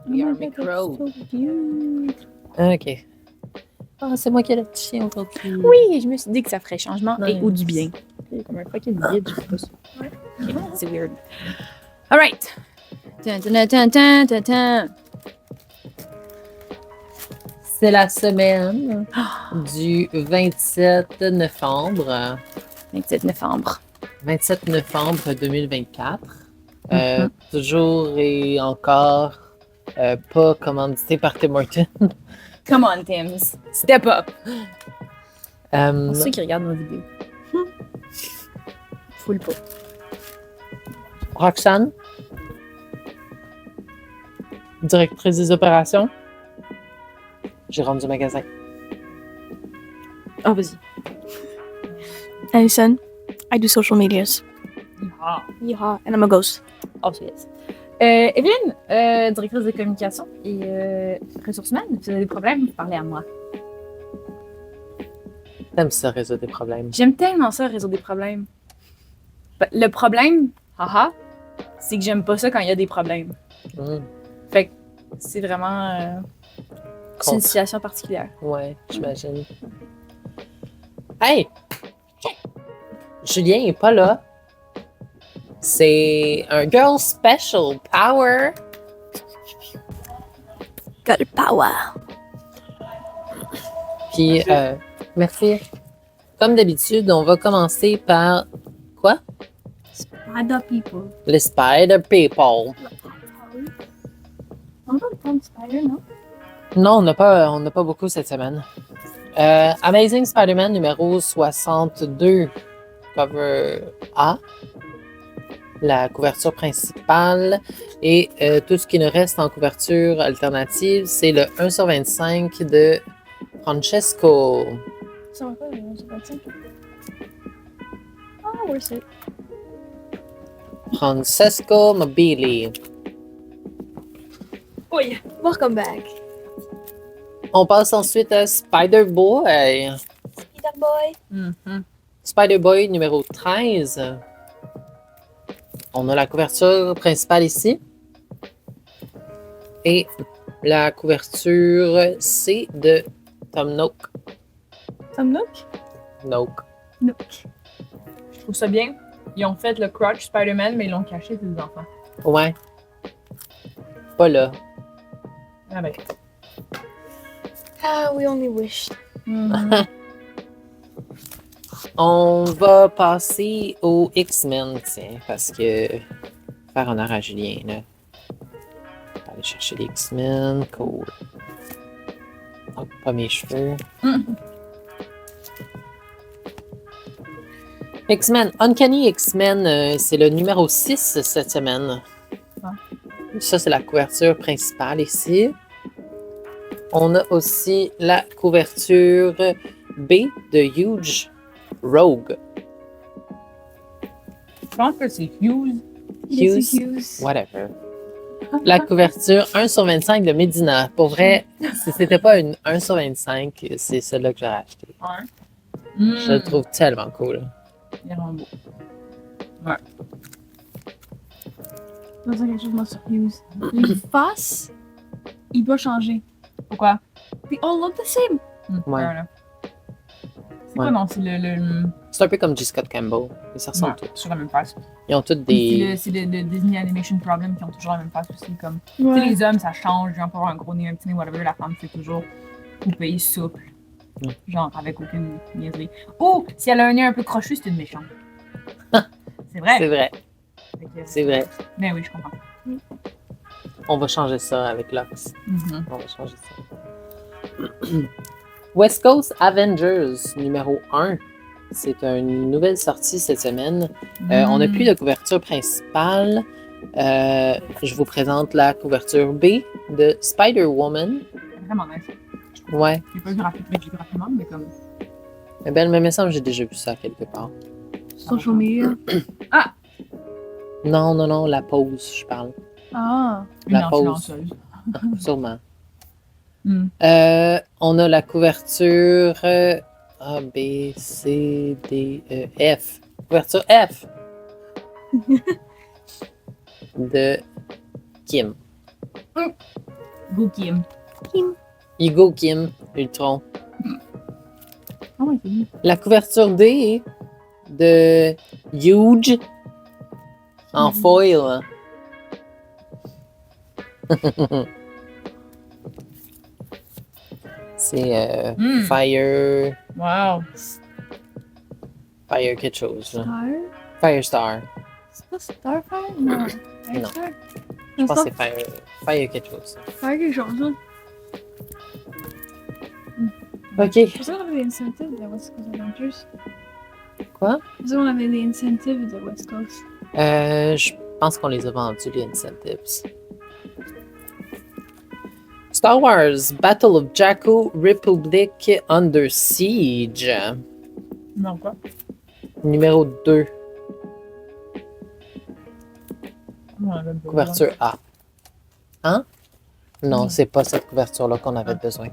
We are micro. So cute. OK. Ah, c'est moi qui ai le petit chien aujourd'hui. Oui, je me suis dit que ça ferait changement Nice. et ou du bien. C'est comme un fucking guide, je sais pas ça. Ok, c'est weird. Alright. Tin, tin, tin, tin, tin, tin. C'est la semaine du 27 novembre. 27 novembre. 27 novembre 2024. Toujours et encore pas commandité par Tim Hortons. Come on, Tims. Step up. Euh, Pour ceux qui regardent nos vidéos. Full pas. Roxane, directrice des opérations, gérante du magasin. Ah, vas-y. Alison, I do social medias. Ah. Yeehaw, and I'm a ghost. Oh, yes. Evelyne, directrice de communication et ressources humaines, si vous avez des problèmes, parlez à moi. T'aimes ça résoudre des problèmes. J'aime tellement ça, résoudre des problèmes. Le problème, haha, c'est que j'aime pas ça quand il y a des problèmes. Fait que c'est vraiment... c'est une situation particulière. Ouais, j'imagine. Hey! Julien est pas là. C'est un girl special power. Got the power. Puis, merci. Comme d'habitude, on va commencer par quoi? Spider people. Les Spider People. On va prendre Spider, non? Non, on n'a pas beaucoup cette semaine. Amazing Spider-Man numéro 62, cover A. La couverture principale et tout ce qui nous reste en couverture alternative, c'est le 1/25 de Francesco. Ça va pas, le 1/25. Ah, where's it? Francesco Mobili. Oh yeah, welcome back. On passe ensuite à Spider-Boy. Spider boy. Spider-Boy numéro 13. On a la couverture principale ici. Et la couverture, c'est de Tom Nook. Tom Nook? Nook. Nook. Je trouve ça bien. Ils ont fait le crotch Spider-Man, mais ils l'ont caché pour les enfants. Ouais. Pas là. Ah ben. Ah, we only wished. On va passer aux X-Men, tiens, parce que faire honneur à Julien, là. On va aller chercher les X-Men, cool. Oh, pas mes cheveux. X-Men, Uncanny X-Men, c'est le numéro 6 cette semaine. Ça, c'est la couverture principale ici. On a aussi la couverture B de Huge Rogue. Je pense que c'est Hughes. Hughes, whatever. La couverture 1/25 de Medina. Pour vrai, si c'était pas une 1/25, c'est celle-là que j'aurais acheté. Ouais. Je le trouve tellement cool. Il est vraiment beau. Je vais dire quelque chose, moi, sur Hughes. Les faces, il doit changer. Pourquoi? They all look the same. Ouais. Voilà. C'est quoi, non? C'est le... C'est un peu comme G. Scott Campbell. Ils se ressemblent Ouais, tous. sur la même face. Ils ont tous des. C'est le Disney Animation Problem qui ont toujours la même face aussi. Comme... Tu sais, Ouais. les hommes, ça change. Genre, pour avoir un gros nez, un petit nez, whatever. La femme, c'est toujours poupée, souple. Ouais. Genre, avec aucune niaiserie. Ou, si elle a un nez un peu crochu, c'est une méchante. C'est vrai. C'est vrai. Fait que- C'est vrai. Mais oui, je comprends. On va changer ça avec Lux. Mhm. On va changer ça. West Coast Avengers numéro 1. C'est une nouvelle sortie cette semaine. On n'a plus de couverture principale. Je vous présente la couverture B de Spider-Woman. C'est vraiment nice. Ouais. J'ai pas vu rapidement, mais comme... Mais belle, mais il me semble que j'ai déjà vu ça quelque part. Social media. Non, la pause, je parle. Ah. Une La pause. influenceuse. Sûrement. Mm. On a la couverture A, B, C, D, E, F. Couverture F. De Kim. Go Kim. Hugo Kim, Ultron. Oh my god. La couverture D de Huge en foil. C'est Fire. Wow. Fire quelque chose. Là. Star? Firestar. C'est pas Starfire? Non. Non. Star? Je pense que c'est Fire quelque chose. Faire quelque chose, là. Ok. C'est pour ça qu'on avait des incentives de West Coast Adventures. Quoi? C'est pour ça qu'on avait des incentives de West Coast. Je pense qu'on les a vendus, les incentives. Star Wars Battle of Jakku Republic Under Siege. Non, quoi? Numéro 2. Ouais, Couverture A. Hein? Non, c'est pas cette couverture-là qu'on avait besoin.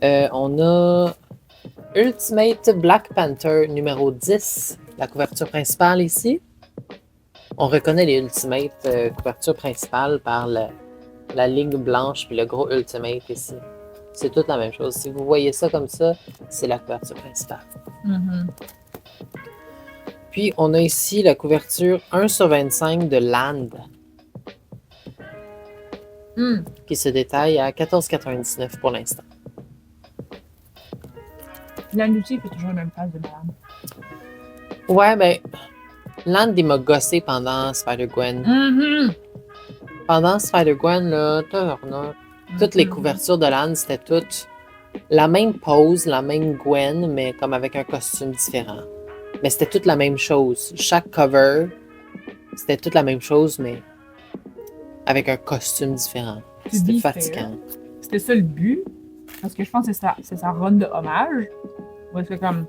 On a Ultimate Black Panther numéro 10. La couverture principale ici. On reconnaît les Ultimate couverture principale par la ligne blanche puis le gros Ultimate ici. C'est toute la même chose. Si vous voyez ça comme ça, c'est la couverture principale. Puis, on a ici la couverture 1/25 de Land, qui se détaille à 14,99 pour l'instant. L'industrie fait toujours la même phase de malade. Ouais, ben, Land, il m'a gossé pendant Spider-Gwen. Pendant Spider-Gwen, là, toutes les couvertures de Land, c'était toutes la même pose, la même Gwen, mais comme avec un costume différent. Mais c'était toute la même chose. Chaque cover, c'était toute la même chose, mais avec un costume différent. C'était fatigant. C'était ça le but. Parce que je pense que c'est sa run de hommage. Ou est-ce que comme.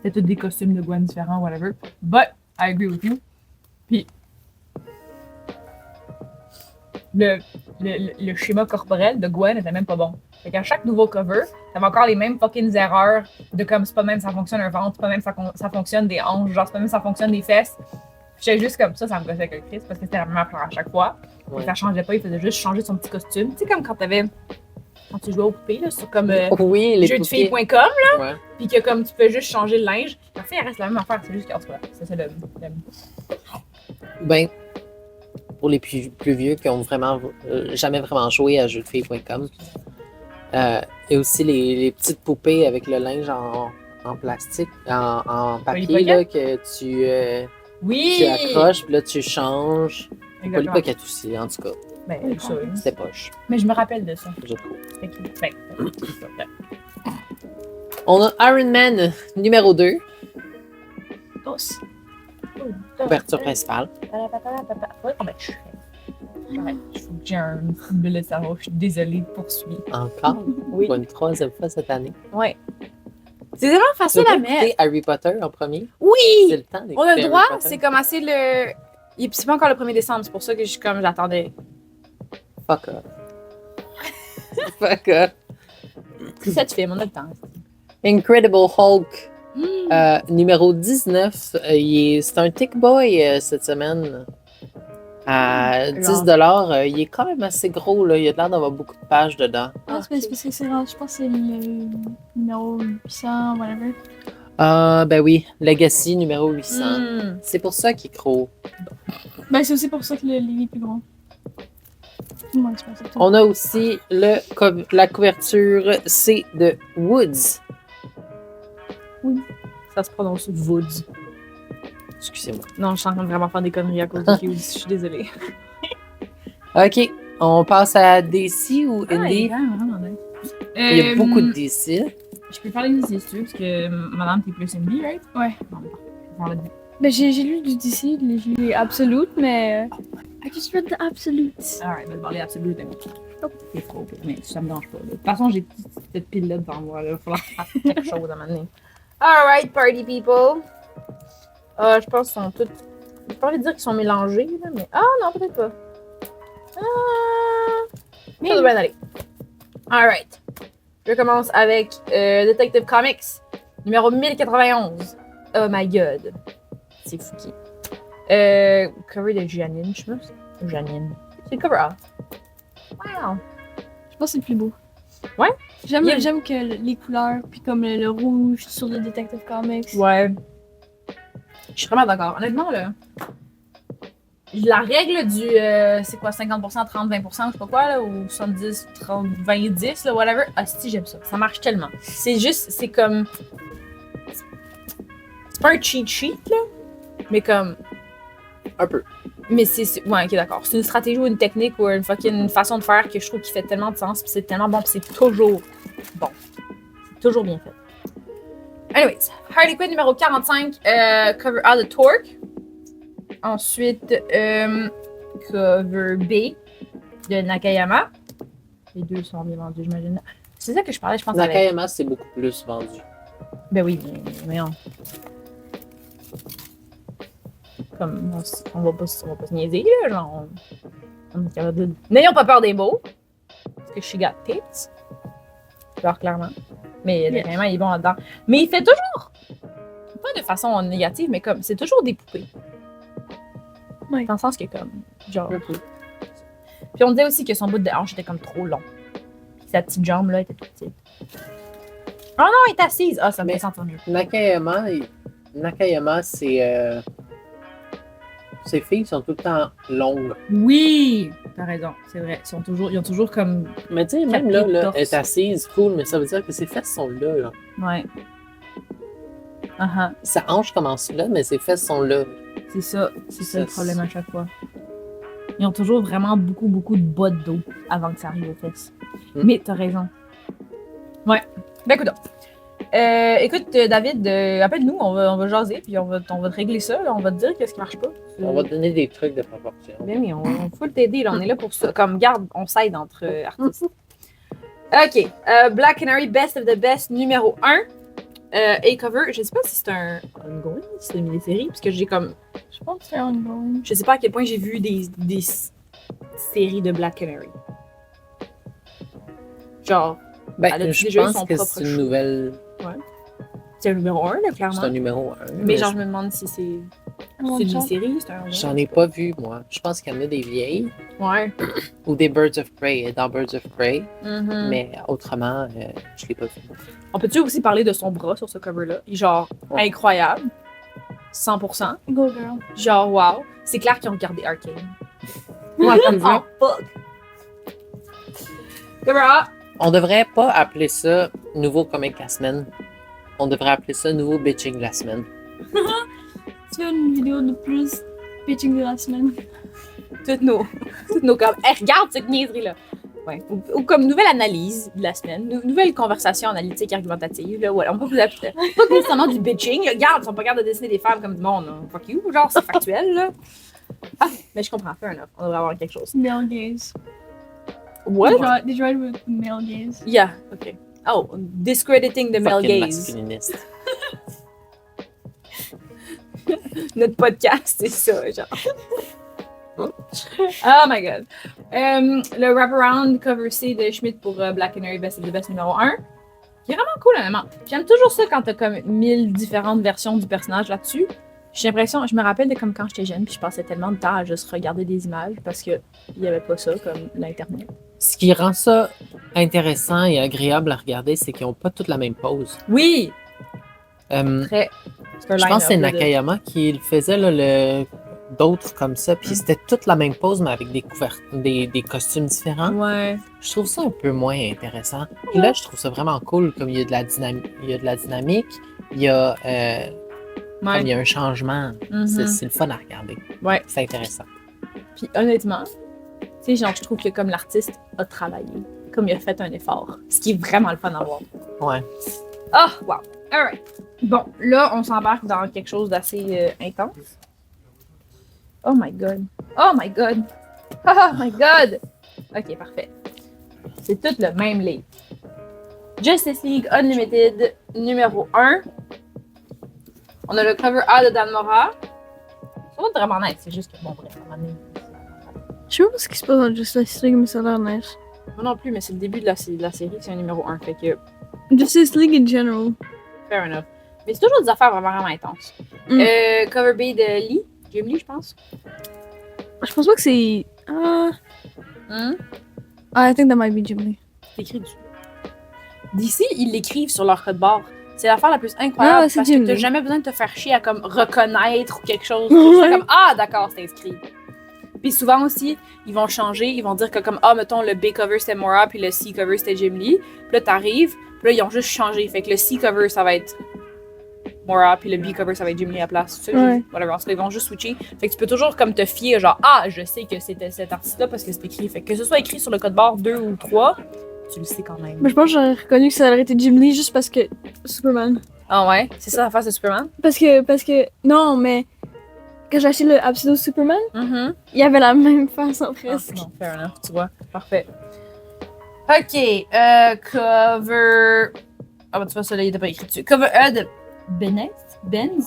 C'était tous des costumes de Gwen différents, whatever. But, I agree with you. Puis. Le schéma corporel de Gwen était même pas bon. Fait qu'à chaque nouveau cover, t'avais encore les mêmes fucking erreurs de comme c'est pas même ça fonctionne un ventre, c'est pas même ça fonctionne des hanches, genre c'est pas même ça fonctionne des fesses. J'étais juste comme ça me gossait avec le Chris parce que c'était la même affaire à chaque fois. Ouais. Et ça changeait pas, il faisait juste changer son petit costume. Tu sais, comme quand tu jouais aux poupées, là, sur comme Oui, les jeuxdefilles.com, là, Ouais. pis que comme tu peux juste changer le linge. En fait, il reste la même affaire, c'est juste qu'en tout cas, c'est le. Ben, pour les plus vieux qui ont vraiment jamais vraiment joué à jeuxdefilles.com, et aussi les petites poupées avec le linge en plastique, en papier, là, que tu Oui! accroches, puis là, tu changes. Polly Exactement. Pocket aussi, en tout cas. Ben, ça, oui. C'était poche, Mais je me rappelle de ça. je trouve. Fait que, ben, On a Iron Man numéro 2, Dos. couverture principale. Faudrait qu'on mette Shrek. Ouais, il faut que j'ai une bulle de cerveau. Je suis désolée de poursuivre. Encore, Oui. pour une troisième fois cette année. Ouais. C'est vraiment Tu facile veux à pas mettre. écouter Harry Potter en premier? C'est Oui! le temps d'écouter On a le Harry droit, Potter. c'est comme assez le. C'est pas encore le 1er décembre, c'est pour ça que je suis comme j'attendais. Fuck off. Fuck off. Cette film, on a le temps. Incredible Hulk numéro 19. C'est un Tick Boy cette semaine. À 10$. Il est quand même assez gros. Là. Il a l'air d'avoir beaucoup de pages dedans. Ah, c'est parce que c'est rendu, je pense que c'est le numéro 800, whatever. Ah, ben oui. Legacy numéro 800. Mm. C'est pour ça qu'il est gros. Ben, c'est aussi pour ça que le livre est plus grand. Moi, je pense que c'est tout. On a aussi la couverture C de Woods. Ça se prononce Woods. Excusez-moi. Non, je suis en train de vraiment faire des conneries à cause de Woods. Je suis désolée. OK. On passe à DC ou Indie? Il y a beaucoup de DC. Je peux parler d'ici, si tu veux, parce que madame, t'es plus indie, right? Ouais. Non, mais parfait. Je vais parler de- Ben, j'ai lu du DC, j'ai lu Absolute, mais. I just read the Absolute. Alright, je vais te parler absolument de c'est trop, mais ça me dérange pas. Là. De toute façon, j'ai cette pile-là devant moi. Il va falloir faire quelque chose à un moment donné. Alright, party people. Je pense qu'ils sont toutes. J'ai pas envie de dire qu'ils sont mélangés, là, mais. Ah non, peut-être pas. Ça doit bien aller. Alright. Je commence avec Detective Comics, numéro 1091. Oh my god. C'est fouki. Cover de Janine, je pense. Janine. C'est le cover A. Wow! Je pense que c'est le plus beau. Ouais? J'aime Yeah. j'aime que les couleurs, puis comme le rouge sur le Detective Comics. Ouais. Je suis vraiment d'accord. Honnêtement, là. La règle du. C'est quoi, 50%, 30, 20%, je sais pas quoi, là, ou 70, 30, 20, 10, là, whatever. Ah, si, j'aime ça. Ça marche tellement. C'est juste. C'est comme. C'est pas un cheat sheet, là. Mais comme. Un peu. Mais c'est. Ouais, ok, d'accord. C'est une stratégie ou une technique ou une fucking façon de faire que je trouve qui fait tellement de sens, puis c'est tellement bon, puis c'est toujours bon. C'est toujours bien fait. Anyways, Harley Quinn numéro 45, cover A de Torque. Ensuite, cover B de Nakayama. Les deux sont bien vendus, j'imagine. C'est ça que je parlais, je pense. avec- Nakayama, c'est beaucoup plus vendu. Ben oui, mais non. Comme, on va pas se niaiser, là, genre, on est capable de... N'ayons pas peur des mots, parce que she got tits. Genre, clairement. Mais Yes. vraiment, il est bon là-dedans. Mais il fait toujours, pas de façon négative, mais comme, c'est toujours des poupées. Ouais. Dans le sens que, comme, genre... Puis on disait aussi que son bout de hanche était comme trop long. Puis sa petite jambe, là, était toute petite. Oh non, elle est assise! Ah, ça me Mais- fait sentir mieux. Nakayama, c'est. Ses filles sont tout le temps longues. Oui! T'as raison, c'est vrai. Ils ont toujours comme... Mais tu sais, même Quatre là, pieds de torse. elle est assise, cool, mais ça veut dire que ses fesses sont là. là. Ouais. Uh-huh. Sa hanche commence là, mais ses fesses sont là. C'est ça Ça, le problème à chaque fois. Ils ont toujours vraiment beaucoup de bas de dos avant que ça arrive aux fesses. Mm. Mais t'as raison. Ouais. Ben écoute, écoute David, appelle-nous, on va jaser, puis on va te régler ça, là, on va te dire qu'est-ce qui marche pas. On va te donner des trucs de proportion. Ben oui, on faut t'aider, là, on est là pour ça. Comme, garde, on s'aide entre artistes. OK. Black Canary Best of the Best numéro 1. A-cover, je sais pas si c'est un ongoing, si c'est une mini-série, parce que j'ai comme... Je pense que c'est ongoing. Je sais pas à quel point j'ai vu des séries de Black Canary. Genre, Ben, Elle a je déjà eu pense son que propre c'est une show. nouvelle. c'est le numéro 1, là, C'est clairement. un numéro 1. Mais genre, je me demande si c'est une mini-série, c'est un... J'en ai pas vu, moi. Je pense qu'il y en a des vieilles Ouais. ou des Birds of Prey. Dans Birds of Prey, Mhm. mais autrement, je l'ai pas vu. On peut-tu aussi parler de son bras sur ce cover-là? Genre, Ouais. incroyable. 100%. Go girl. Genre, wow. C'est clair qu'ils ont regardé Arcane. Ouais, comme ça. Oh, fuck. Cover A. On devrait pas appeler ça nouveau comic la semaine. On devrait appeler ça nouveau bitching la semaine. Tu veux une vidéo de plus pitching de la semaine? Toutes nos comme, hey, regarde cette niaiserie-là. Ouais. Ou comme nouvelle analyse de la semaine, nouvelle conversation analytique argumentative. Là, voilà. On peut vous appeler. Pas nécessairement du bitching. Là. Regarde, ils sont pas capables de dessiner des femmes comme du monde. Là. Fuck you. Genre, c'est factuel. Là. Ah, mais je comprends. Fair enough. On devrait avoir quelque chose. Male gaze. What? They tried with male gaze. Yeah, ok. Oh, discrediting the male Fucking gaze. masculiniste. Notre podcast, c'est ça, genre. Oh my god. Le wraparound cover C de Schmidt pour Black Canary Best of the Best numéro 1. Qui est vraiment cool, honnêtement. J'aime toujours ça quand t'as comme 1000 différentes versions du personnage là-dessus. J'ai l'impression, je me rappelle de comme quand j'étais jeune, puis je passais tellement de temps à juste regarder des images parce que il y avait pas ça comme l'Internet. Ce qui rend ça intéressant et agréable à regarder, c'est qu'ils n'ont pas toutes la même pose. Oui! Euh, Très. C'est un je pense que c'est line-up, là, de- Nakayama qui le faisait, là, d'autres comme ça, puis c'était toute la même pose, mais avec des costumes différents. Ouais. Je trouve ça un peu moins intéressant. Puis là, je trouve ça vraiment cool, comme il y a de la dynamique, il y a, comme il y a un changement. Mhm. C'est le fun à regarder. Ouais. C'est intéressant. Puis honnêtement, tu sais, genre, je trouve que comme l'artiste a travaillé, comme il a fait un effort, ce qui est vraiment le fun à voir. Ouais. Ah, wow. Alright. Bon, là, on s'embarque dans quelque chose d'assez intense. Oh my god. Oh my god. Oh my god. Ok, parfait. C'est tout le même livre. Justice League Unlimited numéro 1. On a le cover A de Dan Mora. Ça va être vraiment nice, c'est juste que bon, bref, à un moment donné, Je sais pas ce qui se passe dans Justice League, mais ça a l'air nice. moi non plus, mais c'est le début de la série, c'est un numéro 1, fait que Justice League in general. fair enough. Mais c'est toujours des affaires vraiment intenses. Mm. Cover B de Lee, Ghibli, je pense. Je pense pas que c'est. I think that might be Ghibli. C'est écrit dessus. D'ici, ils l'écrivent sur leur code barre. C'est l'affaire la plus incroyable c'est parce que Ghibli. t'as jamais besoin de te faire chier à comme reconnaître ou quelque chose. Ouais. C'est comme ah d'accord, c'est inscrit. Puis souvent aussi, ils vont changer, ils vont dire que comme ah mettons le B cover c'était Mora puis le C cover c'était Ghibli. Puis là t'arrives, puis là ils ont juste changé. Fait que le C cover ça va être Mora puis le B cover ça va être Ghibli à la place. C'est ça, Ouais. whatever. En tout cas, ils vont juste switcher. Fait que tu peux toujours comme te fier genre ah je sais que c'était cet artiste là parce que c'est écrit. Fait que ce soit écrit sur le code barre 2 ou 3, tu le sais quand même. Mais je pense que j'aurais reconnu que ça aurait été Ghibli juste parce que. Superman. Ah ouais, c'est ça la face de Superman? Parce que. Non, mais. Quand j'ai acheté le Absolute Superman, Mm-hmm. il y avait la même façon presque. Non, fair enough, tu vois. Parfait. Ok, cover. Ah, bah tu vois, celui-là, il était pas écrit dessus. Cover E de Benz?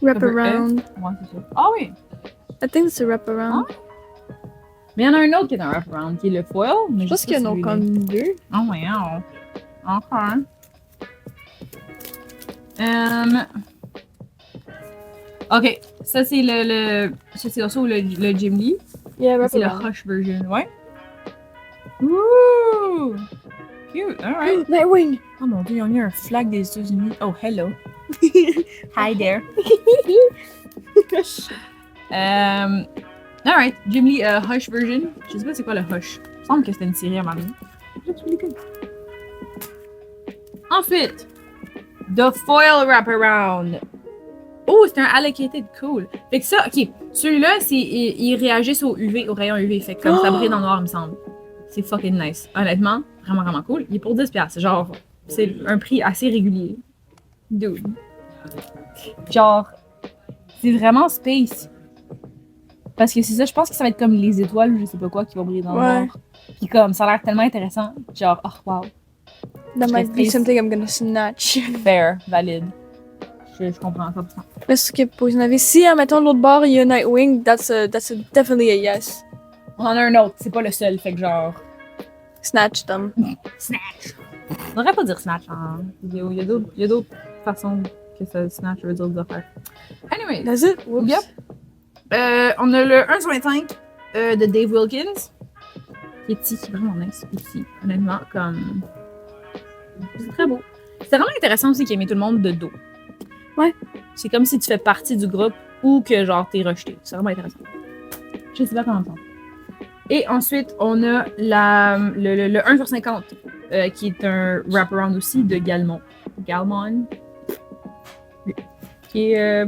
Wrap Cover around. Ouais, c'est ça. Ah oui! I think it's a wrap around. Mais il y en a un autre qui est un wraparound, qui est le foil. Mais Je pense qu'il y en a comme deux. Oh, wow. Encore. Ok, ça c'est ça c'est aussi le Ghibli. Yeah, wrap C'est le around. Hush version, ouais. Ouh! Cute, alright. Nightwing! Oh mon dieu, on a un flag des États-Unis. Oh, hello. Hi there. Alright, Ghibli Hush version. Je sais pas c'est quoi le Hush. Il me semble que c'était une série à ma vie. Ensuite, The Foil Wraparound. Oh, c'est un allocated, cool. Fait que ça, ok, celui-là, ils réagissent au UV, au rayon UV. Fait que comme ça brille dans le noir, il me semble. C'est fucking nice. Honnêtement, vraiment, vraiment cool. Il est pour 10$. Genre, c'est un prix assez régulier. Dude. Genre, c'est vraiment space. Parce que c'est ça, je pense que ça va être comme les étoiles ou je sais pas quoi qui vont briller dans le Ouais. noir. Puis comme, ça a l'air tellement intéressant. Genre, oh wow. That Je might reste be triste. something I'm gonna snatch. Fair, valide. Je comprends 100%. Mais ce qui est Poison Ivy, si, admettons, de l'autre bord, il y a Nightwing, that's a definitely a yes. On en a un autre, c'est pas le seul, fait que genre. Snatch them. Snatch! On devrait pas dire snatch, hein. Il y a d'autres façons que ça snatch veut dire d'affaires. Anyway, Does it? Whoops. Yep. on a le 1 sur 25 de Dave Wilkins. Qui est petit, qui est vraiment nice aussi. Honnêtement, comme. C'est très beau. C'est vraiment intéressant aussi qu'il ait mis tout le monde de dos. Ouais. C'est comme si tu fais partie du groupe ou que genre t'es rejeté. C'est vraiment intéressant. Je sais pas comment ça. Et ensuite, on a le 1 sur 50, qui est un wraparound aussi de Galmon. Galmon. Qui est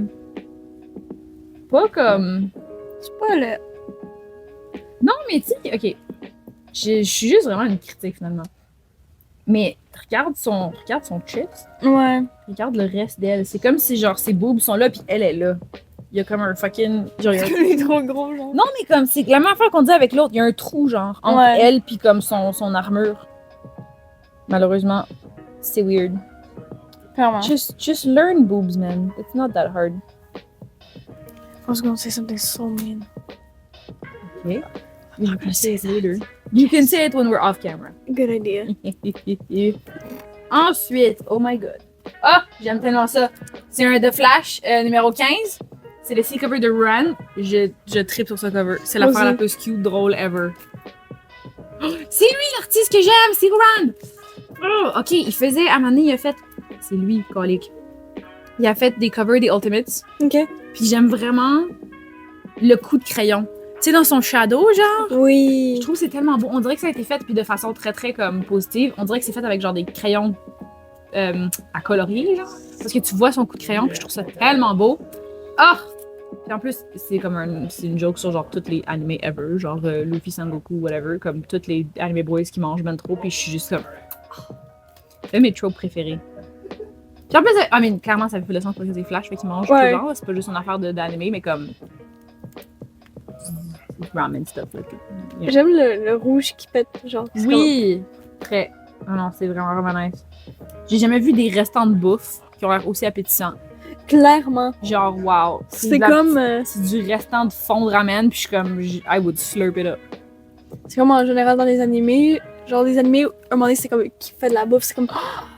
pas comme. C'est pas le. Non, mais tu sais, ok. Je suis juste vraiment une critique finalement. Mais regarde son chest, Ouais. regarde le reste d'elle. C'est comme si genre ses boobs sont là puis elle est là. Il y a comme un fucking. Genre, il y a un- Il est trop gros, genre. Non, mais comme c'est la même affaire qu'on dit avec l'autre. Il y a un trou genre entre Ouais. elle puis comme son armure. Malheureusement, c'est weird. Clairement. Just learn boobs, man. It's not that hard. I was gonna say something so mean. Okay. You can say it later. You can say it when we're off camera. Good idea. Ensuite, oh my god. Ah, j'aime tellement ça. C'est un The Flash numéro 15. C'est le C-cover de Run. Je tripe sur ce cover. C'est l'affaire Vas-y. la plus cute, drôle ever. Oh, c'est lui l'artiste que j'aime, c'est Run. Oh, ok, il faisait, à un moment donné, il a fait. C'est lui, colique. Il a fait des covers des Ultimates. Ok. Puis j'aime vraiment le coup de crayon. Tu sais, dans son shadow, genre. Oui. Je trouve que c'est tellement beau. On dirait que ça a été fait puis de façon très très comme positive. On dirait que c'est fait avec genre des crayons à colorier, genre. Parce que tu vois son coup de crayon puis je trouve ça tellement beau. Ah! Puis en plus, c'est comme c'est une joke sur genre tous les animés ever, genre Luffy, Sangoku, whatever, comme tous les anime boys qui mangent ben trop puis je suis juste comme. Oh. C'est un de mes tropes préférés. Puis en plus, clairement, ça fait le sens parce que c'est Flash, fait qu'il mange Ouais. tout le temps. C'est pas juste une affaire d'anime, mais comme. Ramen stuff, là. Yeah. J'aime le rouge qui pète, genre. c'est Oui! Très. Oh non, c'est vraiment, vraiment nice. J'ai jamais vu des restants de bouffe qui ont l'air aussi appétissants. comme- Clairement. Genre, wow. C'est de la- comme. C'est du restant de fond de ramen, puis je suis comme. I would slurp it up. C'est comme en général dans les animés. Genre, les animés, à un moment donné, c'est comme qui fait de la bouffe. C'est comme.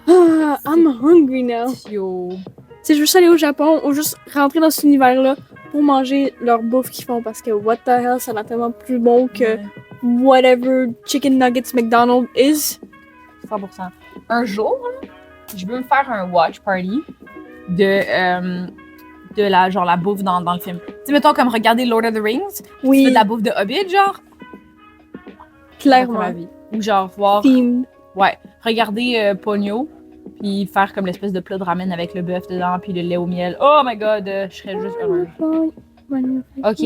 Ah, I'm hungry now. Yo. Tu sais, je veux juste aller au Japon ou juste rentrer dans cet univers-là pour manger leur bouffe qu'ils font parce que what the hell, ça a l'air tellement plus bon que whatever chicken nuggets McDonald's is. 100%. Un jour, là, je veux me faire un watch party de la bouffe dans le film. Tu sais, mettons, comme regarder Lord of the Rings, tu fais Oui, de la bouffe de Hobbit, genre. clairement. Ma vie. Ou genre voir, Theme. ouais, regarder Pogno, puis faire comme l'espèce de plat de ramen avec le bœuf dedans, puis le lait au miel. Oh my god, je serais juste heureuse. Ok.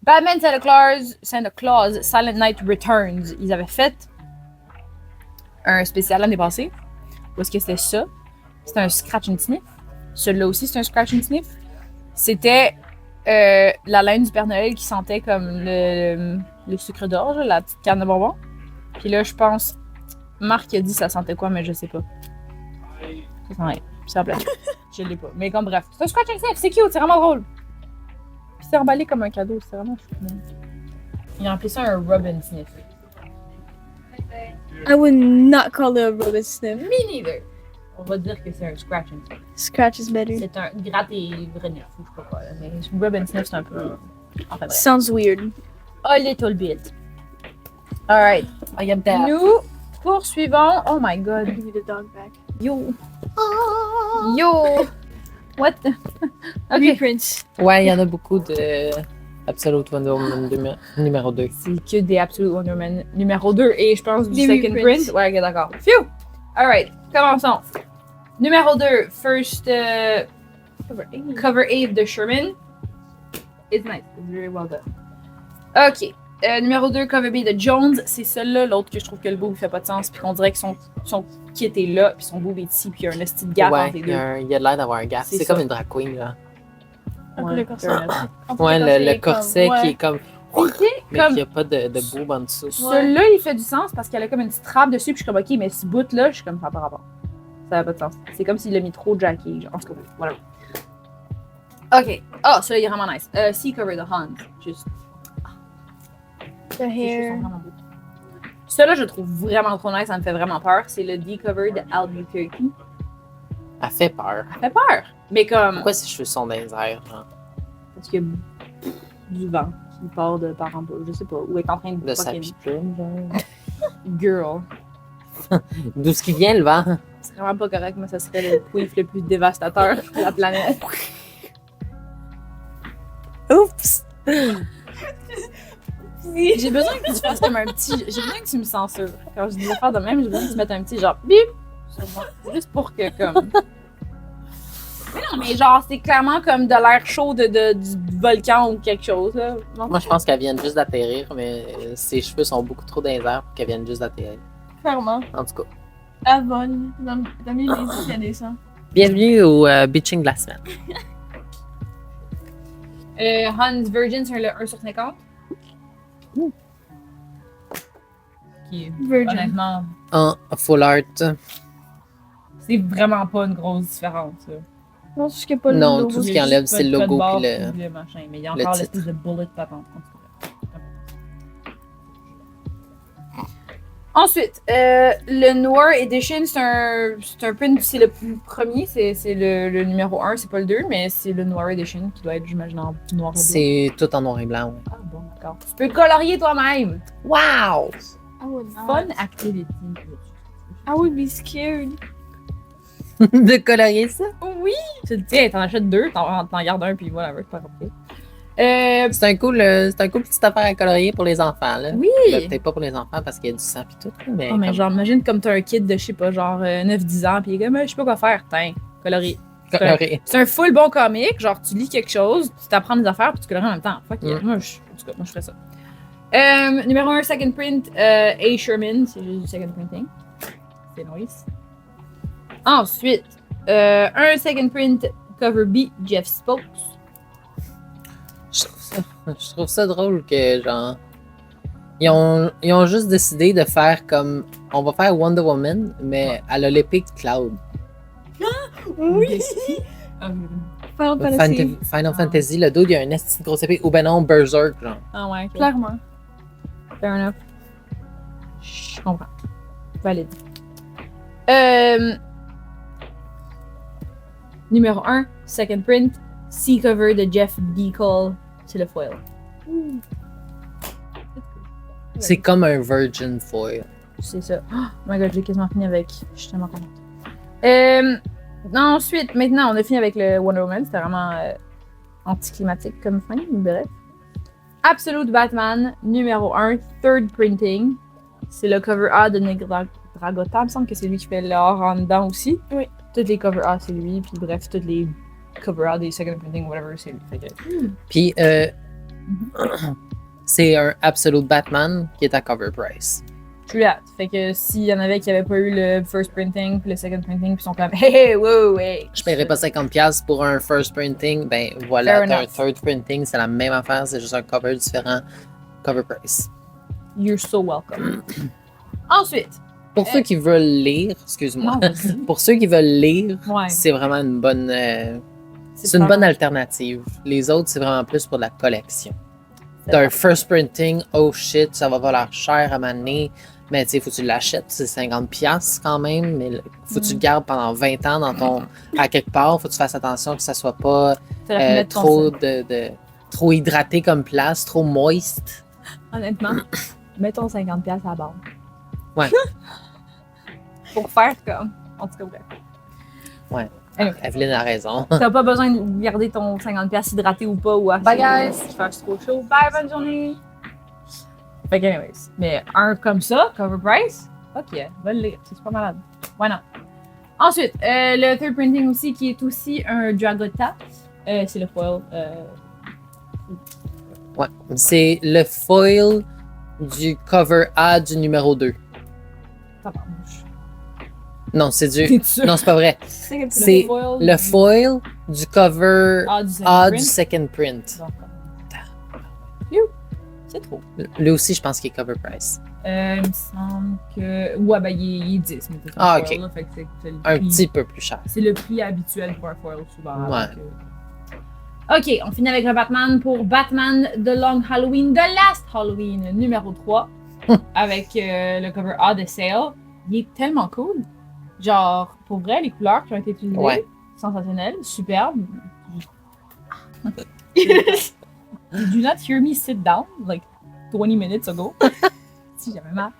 Batman Santa Claus Silent Night Returns. Ils avaient fait un spécial l'année passée. Où est-ce que c'était ça? C'était un scratch and sniff. Celui-là aussi, c'est un scratch and sniff. C'était la laine du Père Noël qui sentait comme le sucre d'orge, la petite canne de bonbons. Puis là, je pense, Marc a dit ça sentait quoi, mais je sais pas. Ça sent rien. C'est en place. Je l'ai pas. Mais comme bref, c'est un scratch and sniff, c'est cute, c'est vraiment drôle. Puis c'est emballé comme un cadeau, c'est vraiment chou. Ils ont appelé ça un rub and sniff. I would not call it a rub and sniff. Me neither. On va dire que c'est un scratch and sniff. Scratch is better. C'est un gratte et renif, ou je sais pas quoi. Là. Mais rub and sniff, c'est un peu. Enfin bref. Sounds weird. A little bit. Alright. I am that. Nous poursuivons. Oh my god. Give me the dog back. Yo. Yo. What the... Ok. Reprints. Ouais, il y en a beaucoup de Absolute Wonder Woman numéro 2. C'est que des Absolute Wonder Woman numéro 2 et je pense du Des second reprints. print. Ouais, ok, d'accord. Phew! Alright, commençons. Numéro 2, first cover A de Sherman. It's nice, it's very well done. Ok. Numéro 2, cover B de Jones. C'est celle-là, l'autre que je trouve que le boob fait pas de sens, puis qu'on dirait que son kit est là, puis son boob est ici, puis il y a un esti de gap Ouais, entre les il deux. y a l'air d'avoir un gap. C'est C'est ça. comme une drag queen, là. Le corset. fair enough. Ouais, le corset qui est comme. Ok, Mais comme qu'il n'y a pas de boob en dessous. celui-là, il fait du sens parce qu'elle a comme une petite trappe dessus, puis je suis comme, ok, mais ce bout-là, je suis comme, ça n'a pas rapport. Ça n'a pas de sens. C'est comme s'il l'a mis trop jacké, genre, en tout cas, voilà. Ok. Oh, celui-là, il est vraiment nice. Sea Cover de Hans. Juste. The hair. Celui-là, je le trouve vraiment trop nice, ça me fait vraiment peur. C'est le D-Cover de Albuquerque. Elle fait peur. Ça fait peur. Mais comme. Pourquoi ses cheveux sont dans les airs, genre? Parce qu'il y a du vent qui part de par en bas, je sais pas. Ou est en train de. De sa fucking pipoune, genre. girl. D'où ce qui vient, le vent? C'est vraiment pas correct, mais ça serait le quiff le plus dévastateur de la planète. Oups! J'ai besoin que tu fasses comme un petit. J'ai besoin que tu me censures. Quand je dis des affaires de même, j'ai besoin que tu mettes un petit genre bip sur moi. Juste pour que comme. Mais non, mais genre, c'est clairement comme de l'air chaud du volcan ou quelque chose. Là. Non? Moi, je pense qu'elle vient juste d'atterrir, mais ses cheveux sont beaucoup trop dans les airs pour qu'elle vienne juste d'atterrir. Clairement. En tout cas. Avon. T'as mis les yeux, il y a des sangs. Bienvenue au bitching de la semaine. Hans Virgin, c'est le 1 sur 50. Qui est, Virgin. honnêtement, En full art. c'est vraiment pas une grosse différence. Là. Non, c'est ce qu'il n'y a pas le Non, logo. tout ce Il y qui a enlève, juste c'est le pas de logo code puis barre, le. le machin. Mais il y a le encore titre. l'espèce de bullet patente. En tout cas. Ensuite, le Noir Edition, c'est un print, c'est le premier, c'est le numéro 1, c'est pas le 2, mais c'est le Noir Edition qui doit être, j'imagine, en noir et blanc. C'est tout en noir et blanc, ouais. Ah bon, d'accord. Tu peux colorier toi-même. Wow! I would not. Fun activity. I would be scared. De colorier ça? Oui! Tu te dis, t'en achètes deux, t'en gardes un, puis voilà, c'est pas compliqué. C'est un cool petite affaire à colorier pour les enfants, là. Oui! Ben, peut-être pas pour les enfants parce qu'il y a du sang pis tout, mais. Oh, mais comme genre, imagine comme t'as un kid de, je sais pas, genre 9-10 ans, pis il est comme, je sais pas quoi faire, tiens, colorier. colorier. C'est un full bon comique, genre tu lis quelque chose, tu t'apprends des affaires, puis tu colories en même temps. Fuck yeah. Moi, en tout cas, moi je ferais ça. Numéro 1, second print, A. Sherman, c'est juste du second printing. C'est nice. Ensuite, un second print, cover B, Jeff Spokes. Je trouve ça drôle que, genre. Ils ont juste décidé de faire comme. On va faire Wonder Woman, mais elle a l'épée de Cloud. Oui! Final Fantasy. Final Fantasy, le dos, il y a une esti de grosse épée. Ou ben non, Berserk, genre. Ah ouais, ok. Clairement. Fair enough. Je comprends. Valide. Numéro 1, second print, Sea Cover de Jeff Deacle, c'est le foil. C'est comme un Virgin Foil. C'est ça. Oh my god, j'ai quasiment fini avec. Je suis tellement contente. Ensuite, maintenant, on a fini avec le Wonder Woman. C'était vraiment anticlimatique comme fin, bref. Absolute Batman, numéro 1, third printing. C'est le cover A de Nick Dragota. Il me semble que c'est lui qui fait l'art en dedans aussi. Oui. Toutes les cover A, c'est lui. Puis bref, toutes les cover A des second printing, whatever, c'est lui. Fait que... Puis, c'est un Absolute Batman qui est à cover price. True that. Fait que s'il y en avait qui n'avaient pas eu le first printing puis le second printing puis sont comme hey, wow, hey. Je paierais pas 50$ pour un first printing. Ben voilà, Fair t'as un enough. third printing, c'est la même affaire, c'est juste un cover différent. Cover price. You're so welcome. Ensuite. Pour ceux qui veulent lire, excuse-moi. Non, vas-y. Pour ceux qui veulent lire, Ouais. c'est vraiment une bonne. C'est une bonne alternative. Les autres, c'est vraiment plus pour la collection. T'as un first printing, oh shit, ça va valoir cher à m'amener. Mais tu sais, faut que tu l'achètes, c'est 50$ quand même. Mais faut que tu le gardes pendant 20 ans dans ton. À quelque part, faut que tu fasses attention que ça soit pas T'aurais pu mettre ton trop cinq- trop hydraté comme place, trop moist. Honnêtement, mettons 50$ à la barre. Ouais. Pour faire comme. En tout cas, bref. Ouais. Anyway. Evelyne a raison. T'as pas besoin de garder ton 50$ hydraté ou pas ou assez. Bye, guys. Il fait trop chaud. Bye, bonne journée. Fait que, anyways. Mais un comme ça, cover price, fuck yeah, va le lire. C'est pas malade. Why not? Ensuite, le third printing aussi, qui est aussi un Dragota. C'est le foil. Ouais. C'est le foil du cover A du numéro 2. Tabarnouche. Non, c'est du. T'es sûr? Non, c'est pas vrai. C'est C'est foil le foil du cover A du second A print. du second print. Donc, you. C'est trop. Lui aussi, je pense qu'il est cover price. Il me semble que. Ouais, ben, il est 10. Mais c'est Ah, un ok. foil, là, fait que c'est le Un prix- petit peu plus cher. C'est le prix habituel pour un foil souvent. Ouais. donc, Ok, on finit avec le Batman pour Batman The Long Halloween, The Last Halloween, numéro 3, avec le cover A de Sale. Il est tellement cool. Genre, pour vrai, les couleurs qui ont été utilisées, Ouais. sensationnelles, superbes. You do not hear me sit down like 20 minutes ago. Si j'avais mal.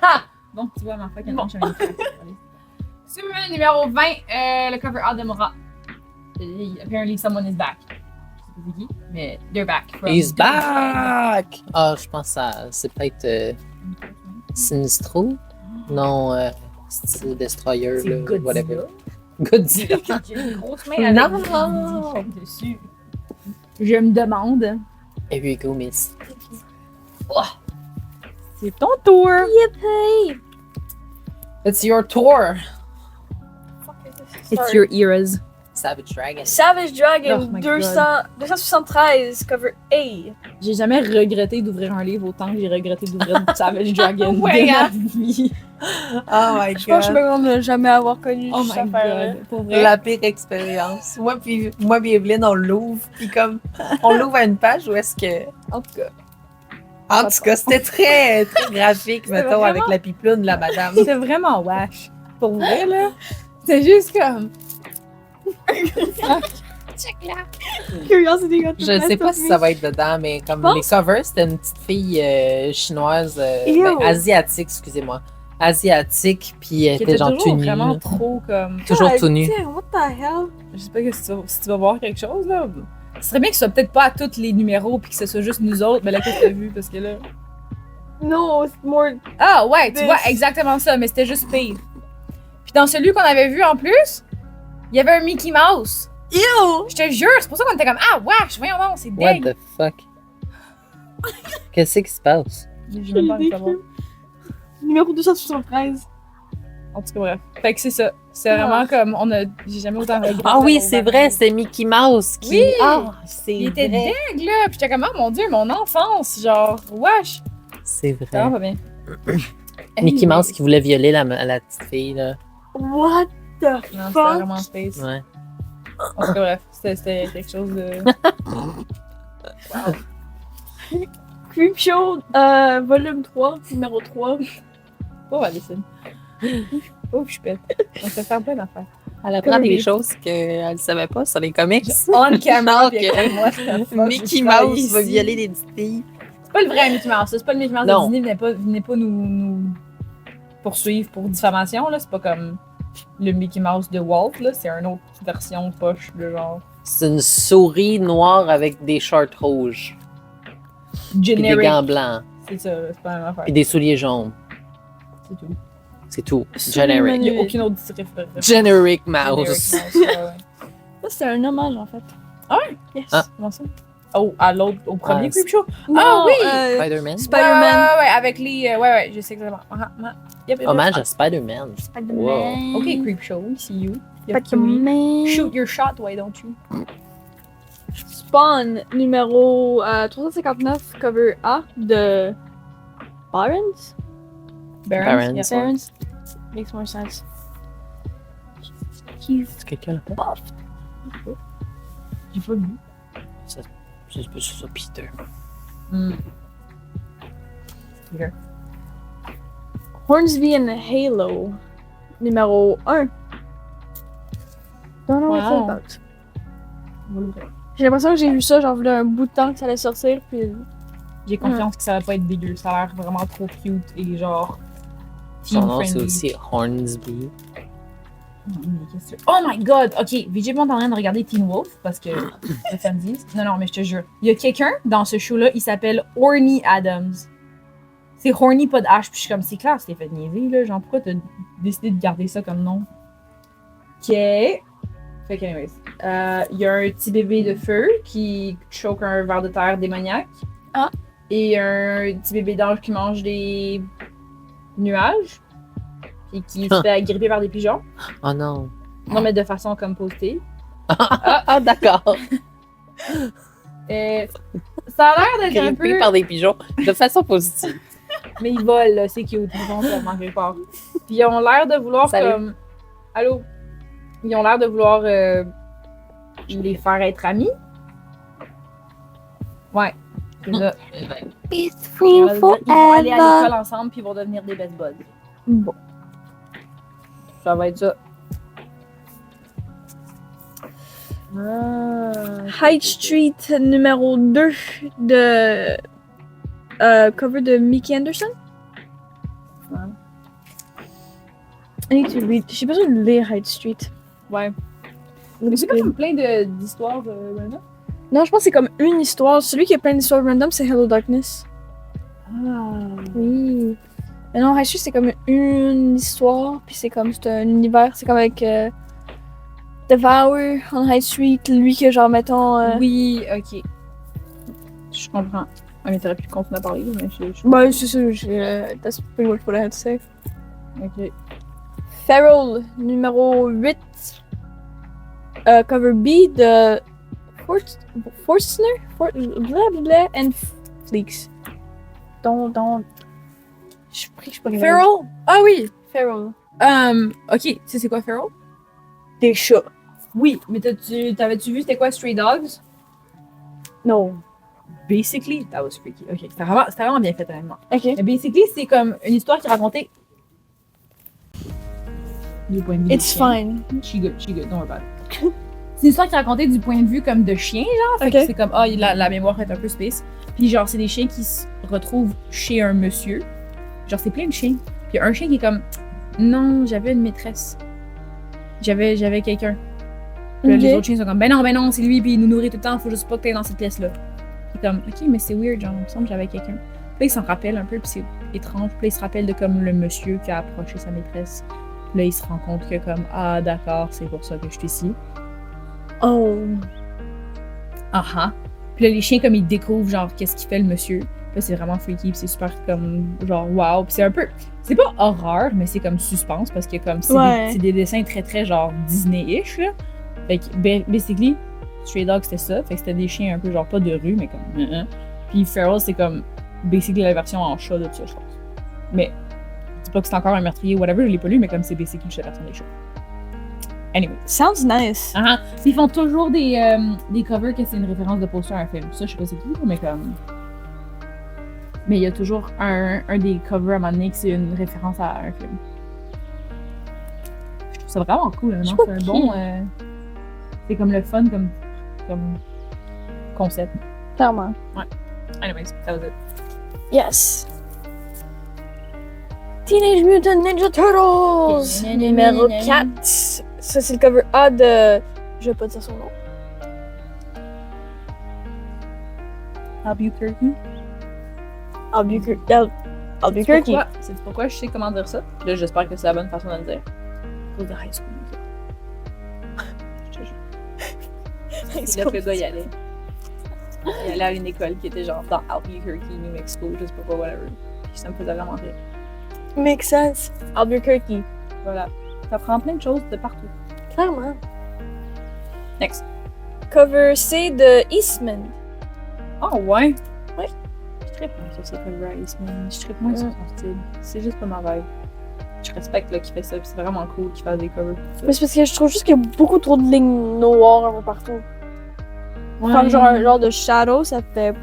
Ah! Donc, tu vois, ma fois qu'elle mange avec une Superman numéro 20, le cover A de Mora. Apparently, someone is back. Je sais pas c'est qui, mais they're back. from He's Different back! Ah, je pense que c'est peut-être Sinistro? Non, c'est Destroyer, C'est là, Godzilla. whatever. Godzilla. J'ai une grosse main avec Non! des dessus. Je me demande. Here we go, miss. C'est ton tour. Yippee! It's your tour! It's your eras. Savage Dragon. Savage Dragon Oh my 273, cover A. J'ai jamais regretté d'ouvrir un livre autant que j'ai regretté d'ouvrir Savage Dragon Ouais, de ma hein? vie. Oh my Je pense que je me demande de jamais avoir connu Oh cette my affaire-là. god. Pour vrai. La pire expérience. Moi puis Evelyne, on l'ouvre, puis comme, on l'ouvre à une page où est-ce que... En tout cas. En tout cas, c'était très, très graphique, C'était mettons, vraiment- avec la piploune de la madame. C'était vraiment wash. Pour vrai, là. C'était juste comme. Curiosity got the Je best sais pas of si me. ça va être dedans, mais comme Pense- les covers, c'était une petite fille chinoise, Ew. asiatique, excusez-moi. Asiatique, puis elle Qui était genre toujours tout nue. vraiment là. trop comme. Toujours God tout nu. damn, what the hell? Je sais pas que si tu vas voir quelque chose, là. Ce serait bien que ce soit peut-être pas à tous les numéros puis que ce soit juste nous autres, mais là, qu'est-ce que t'as vu? Parce que là. No, it's more. Ah ouais, tu This. vois, exactement ça, mais c'était juste pire. Puis dans celui qu'on avait vu en plus, il y avait un Mickey Mouse. Ew! Je te jure, c'est pour ça qu'on était comme ah wesh, voyons donc, c'est What dingue. the fuck? Qu'est-ce qui se passe? J'ai même pas envie de savoir. Numéro 273. En tout cas, bref. Fait que c'est ça. C'est vraiment comme j'ai jamais autant regretté. Ah oui, d'avoir c'est ouvert vrai, un- c'est Mickey Mouse qui... Oui! Ah, c'est Il était vrai. deg, là. Puis j'étais comme, oh mon dieu, mon enfance. Genre, wesh. C'est C'est vraiment vrai. pas bien. Mickey Mouse qui voulait violer la petite fille, là. What the Non, c'était fuck? vraiment space. Ouais. En tout cas, bref, c'était quelque chose de. Creepshow, volume 3, numéro 3. Oh, Alison. Oh, je pète. On se fait faire plein d'affaires. Elle apprend des choses qu'elle ne savait pas sur les comics. On camera, Donc, puis elle est comme, what the fuck, Mickey je travaille Mouse va ici. violer des petites filles. C'est pas le vrai Mickey Mouse, ça. C'est pas le Mickey Mouse de Non. Disney, venez pas nous poursuivre pour diffamation, là. C'est pas comme le Mickey Mouse de Walt, là. C'est une autre version poche de genre. C'est une souris noire avec des shorts rouges. Puis des Generic. gants blancs. C'est ça, c'est pas la même affaire. Puis des souliers jaunes. C'est tout. C'est tout. Super Generic. Il y a aucune autre référence. Generic Generic Mouse. Mouse, ouais. Ça, c'était un hommage, en fait. Ah ouais? Yes. Ah. Comment ça? Oh, à l'autre, au premier Ah, Creepshow? Non, oui! Spider-Man. Spider-Man. Ouais, avec les. Ouais, je sais exactement. Yep. Hommage à Spider-Man. Spider-Man. Ok, Creepshow, we see you. Yep, Kiwi. Spider-Man. Shoot your shot, why don't you? Spawn numéro 359, cover A de Barons. Barons. Yes. Barons. Makes more sense. He's C'est quelqu'un là? buffed. J'ai pas vu. C'est ça, Peter. Peter. Hornsby and Halo numéro 1. Don't know what it's Wow. about. J'ai l'impression que j'ai vu ça, genre, un bout de temps que ça allait sortir, puis. J'ai confiance que ça va pas être dégueu. Ça a l'air vraiment trop cute et genre. Son Teen nom, c'est friendly. aussi Hornsby. Oh my god! Ok, VJ est en train de regarder Teen Wolf parce que le samedi. Non, mais je te jure. Il y a quelqu'un dans ce show-là, il s'appelle Horny Adams. C'est Horny, pas de H. Puis je suis comme, c'est clair, c'était fait niaiser, là. Genre, pourquoi t'as décidé de garder ça comme nom? Ok. Fait que, anyways. Il y a un petit bébé de feu qui choque un ver de terre démoniaque. Ah. Et un petit bébé d'ange qui mange des nuages. Et qui se fait agripper par des pigeons. Oh non. Non, mais de façon comme positive. Ah, d'accord. Ça a l'air d'être un Grippé peu. par des pigeons de façon positive. Mais ils volent, là, c'est cute. Ils vont tellement quelque part. Puis ils ont l'air de vouloir Salut. comme. Allô? Ils ont l'air de vouloir les faire être amis. Ouais. C'est ça. Peace Ils vont aller à l'école ensemble puis ils vont devenir des best buds. Bon. Ça va être ça. High Street numéro 2 de. Cover de Mickey Anderson. Ouais. I need to read. J'ai besoin de lire High Street. Ouais. Mais c'est comme plein d'histoires random. Non, je pense que c'est comme une histoire. Celui qui a plein d'histoires random, c'est Hello Darkness. Ah. Oui. Mais non, High Street, c'est comme une histoire, puis c'est comme, c'est un univers, c'est comme avec Devour on High Street, lui que genre, mettons... Oui, ok. Je comprends. Ah, mais t'aurais pu continuer à parler, mais je... Ouais, c'est ça, that's pretty much what I had to say. Ok. Feral, numéro 8, cover B de Forstner, blablabla, and Fleeks. Je prie que je peux pas Feral? Ah oui! Feral. Ok, tu sais c'est quoi Feral? Des chats. Oui, mais t'avais-tu vu c'était quoi Stray Dogs? Non. Basically, that was freaky. Ok, c'était vraiment bien fait honnêtement. Ok. Mais basically, c'est comme une histoire qui racontait... Du point de vue It's du chien. fine. She good, don't worry about it. C'est une histoire qui racontait du point de vue comme de chien, genre. Fait que Ok. c'est comme, la mémoire est un peu space. Puis genre, c'est des chiens qui se retrouvent chez un monsieur. Genre, c'est plein de chiens. Puis un chien qui est comme, non, j'avais une maîtresse. J'avais quelqu'un. Puis là, Ok. les autres chiens sont comme, ben non, c'est lui, puis il nous nourrit tout le temps, faut juste pas que t'ailles dans cette pièce-là. Puis comme, ok, mais c'est weird, genre, il me semble que j'avais quelqu'un. Puis là, il s'en rappelle un peu, puis c'est étrange. Puis là, il se rappelle de comme le monsieur qui a approché sa maîtresse. Puis là, il se rend compte que comme, ah, d'accord, c'est pour ça que je suis ici. Oh. Ah ah. Puis là, les chiens, comme ils découvrent, genre, qu'est-ce qu'il fait le monsieur. Puis là, c'est vraiment freaky, puis c'est super comme, genre, wow. Puis c'est un peu, c'est pas horreur, mais c'est comme suspense, parce que comme, Ouais. c'est des dessins très, très, genre, Disney-ish, là. Fait que, basically, Stray Dogs, c'était ça. Fait que c'était des chiens un peu, genre, pas de rue, mais comme, Puis Feral, c'est comme, basically, la version en chat de ça, je pense. Mais, je dis pas que c'est encore un meurtrier ou whatever, je l'ai pas lu, mais comme c'est basically la version des chats. Anyway. Sounds nice. Ah, ils font toujours des covers que c'est une référence de poster à un film. Ça, je sais pas c'est qui, mais comme. Mais il y a toujours un des covers à un moment donné que c'est une référence à un film. Je trouve ça vraiment cool. Je sais Non? pas C'est un qui. bon. C'est comme le fun comme concept. Clairement. Anyways, that was it. Yes. Teenage Mutant Ninja Turtles! Numéro 4. Ça, c'est le cover A de. Je vais pas dire son nom. Albuquerque. Albuquerque. C'est pourquoi je sais comment dire ça. Là, j'espère que c'est la bonne façon de le dire. Pour dire high school. Je te jure. Là, le gars, il allait. Il allait à une école qui était genre dans Albuquerque, New Mexico, je sais pas, whatever. Puis ça me faisait vraiment rire. Makes sense. Albuquerque. Voilà. Ça prend plein de choses de partout. Clairement. Next. Cover C de Eastman. Oh, ouais. Ouais. Je trippe moins sur ses covers, Eastman. Je trippe moins sur son style. C'est juste pas ma vibe. Je respecte là, qu'il fait ça, puis c'est vraiment cool qu'il fasse des covers. Mais c'est parce que je trouve juste qu'il y a beaucoup trop de lignes noires un peu partout. Ouais. Comme genre un genre de shadow, ça fait.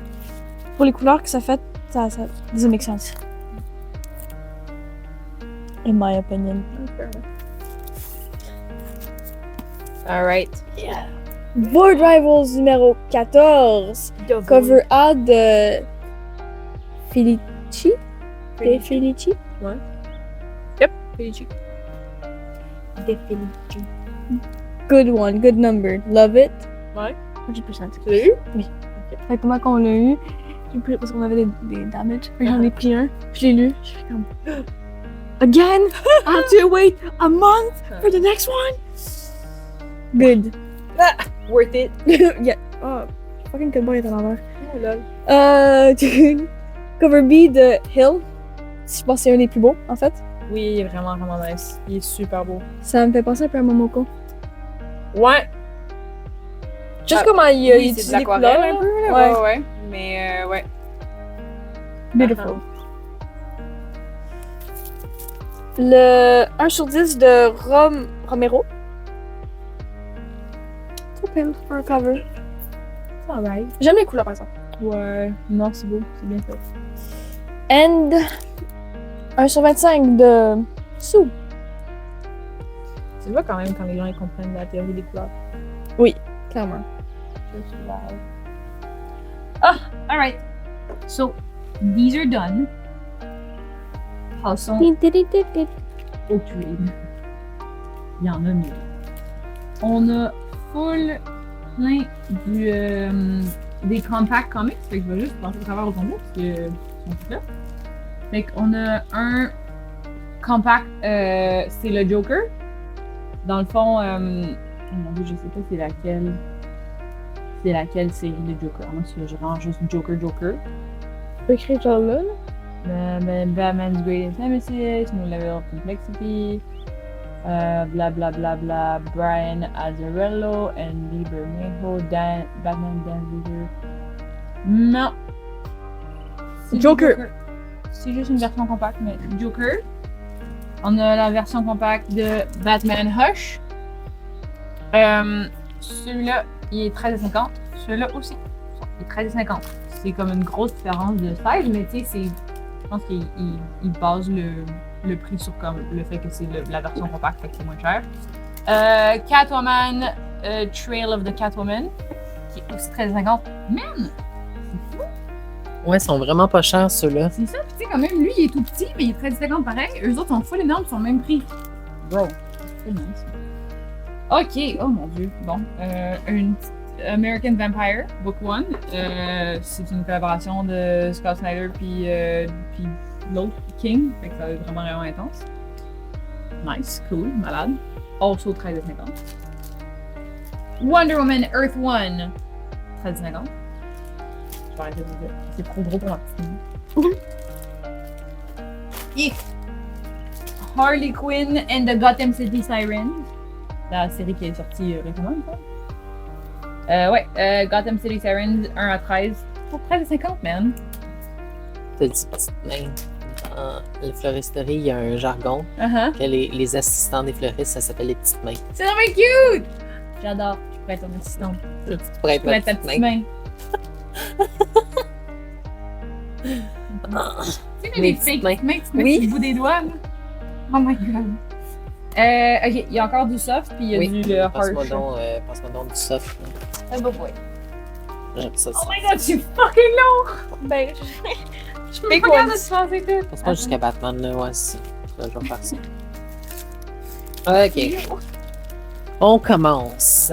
Pour les couleurs que ça fait, ça doesn't make sense. In my opinion. Alright. Yeah. Board Rivals numéro 14. Cover A de Felici. De Felici. Felici. Good one, good number. Love it. Ouais. 100%. Tu l'as eu? Oui. Fait que moi, quand on l'a eu, j'ai pris parce qu'on avait des damages. Fait que j'en ai pris un. Je l'ai lu. Je fais comme. Again? I have to wait a month for the next one? Good. Worth it. Yeah. Oh, fucking good boy est à l'envers. Oh lol. Cover B de Hill. Je pense que c'est un des plus beaux, en fait. Oui, il est vraiment, vraiment nice. Il est super beau. Ça me fait penser un peu à Momoko. Ouais. Juste Ah, comment il Oui, utilise c'est de les l'aquarelle couleurs. un peu, là. Ouais. Ouais. Mais ouais. Beautiful. Le 1 sur 10 de Romero. Trop belle pour un cover. C'est alright. J'aime les couleurs, par exemple. Ouais. Non, c'est beau. C'est bien fait. And 1 sur 25 de Sue. Tu vois quand même quand les gens ils comprennent la théorie des couleurs. Clairement. Alright. So, these are done. Passons au trade. Il y en a mieux. On a full plein des compact comics. Fait que je vais juste passer au travers au complet parce que ils sont tous là. Fait qu'on a un compact, c'est le Joker. Dans le fond, oh mon dieu, je sais pas c'est laquelle série de Joker. Moi, c'est genre juste Joker. Tu peux écrire genre là, Batman's Greatest Nemesis, New Level of Complexity, bla bla bla bla, Brian Azzarello, Andy Bermejo, Batman Dan Reader. Non. C'est Joker. C'est juste une version compacte, mais Joker. On a la version compacte de Batman Hush. Celui-là, il est 13,50. Celui-là aussi, il est 13,50. C'est comme une grosse différence de size, mais tu sais, je pense qu'il base le prix sur comme le fait que c'est la version compacte, fait que c'est moins cher. Catwoman, Trail of the Catwoman, qui est aussi 13,50. Man! Ouais, ils sont vraiment pas chers, ceux-là. C'est ça, pis tu sais, quand même, lui, il est tout petit, mais il est 13,50 pareil. Eux autres sont full énormes, ils sont le même prix. Bro, c'est nice. Ok, oh mon dieu. Bon, une American Vampire, Book 1. C'est une collaboration de Scott Snyder puis l'autre, King. Fait que ça va être vraiment, vraiment intense. Nice, cool, malade. Also 13,50. Wonder Woman Earth 1. 13,50. Je vais arrêter de vous dire. C'est trop gros pour ma petite. Et Harley Quinn and the Gotham City Sirens. La série qui est sortie récemment, ouais, Gotham City Sirens 1 à 13. Pour 13,50, man. T'as dit petite main. Dans la floristerie, il y a un jargon. Que les assistants des fleuristes, ça s'appelle les petites mains. C'est vraiment cute! J'adore. Je pourrais être ton assistante. Tu pourrais être Je pourrais ma être ta petite petite main. main. Tu sais, Mes les petites fake mains. mains que tu mets Oui. sur le bout des doigts, là? Oh my god. Ok, il y a encore du soft, puis il y a Oui. du Passe-moi harsh. donc du soft. là. Ah, bah, ouais. J'aime ça. Oh my god, c'est fucking long! Ben, Je peux pas de se passer tout. Passe-moi jusqu'à Batman, là, ouais, c'est ça. Là, je vais faire ça. Ok. On commence.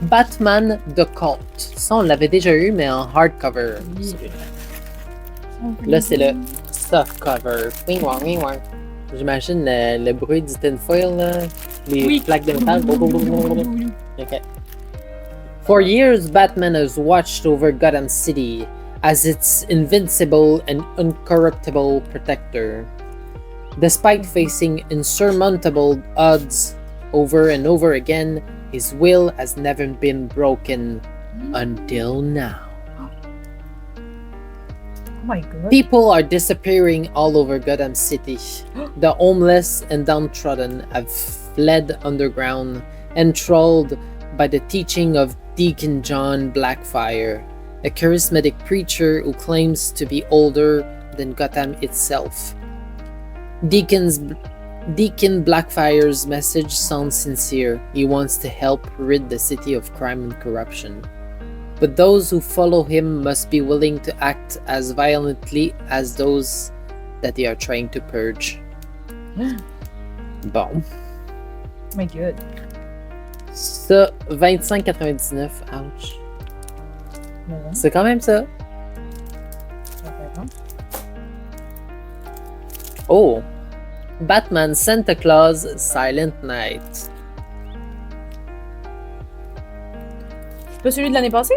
Batman The Cult. Ça, on l'avait déjà eu, mais en hardcover. Oui. Là, c'est le soft cover. Wing wang, wing wang. J'imagine le bruit du tinfoil, là. Les Oui. plaques de métal. Okay. For years, Batman has watched over Gotham City as its invincible and incorruptible protector. Despite facing insurmountable odds over and over again, his will has never been broken until now. Oh my god. People are disappearing all over Gotham City. The homeless and downtrodden have fled underground, enthralled by the teaching of Deacon John Blackfire, a charismatic preacher who claims to be older than Gotham itself. Deacon Blackfire's message sounds sincere. He wants to help rid the city of crime and corruption. But those who follow him must be willing to act as violently as those that they are trying to purge. Bon. Oh my god. Ça, 25,99. Ouch. C'est quand même ça. Oh! Batman Santa Claus Silent Night. C'est pas celui de l'année passée?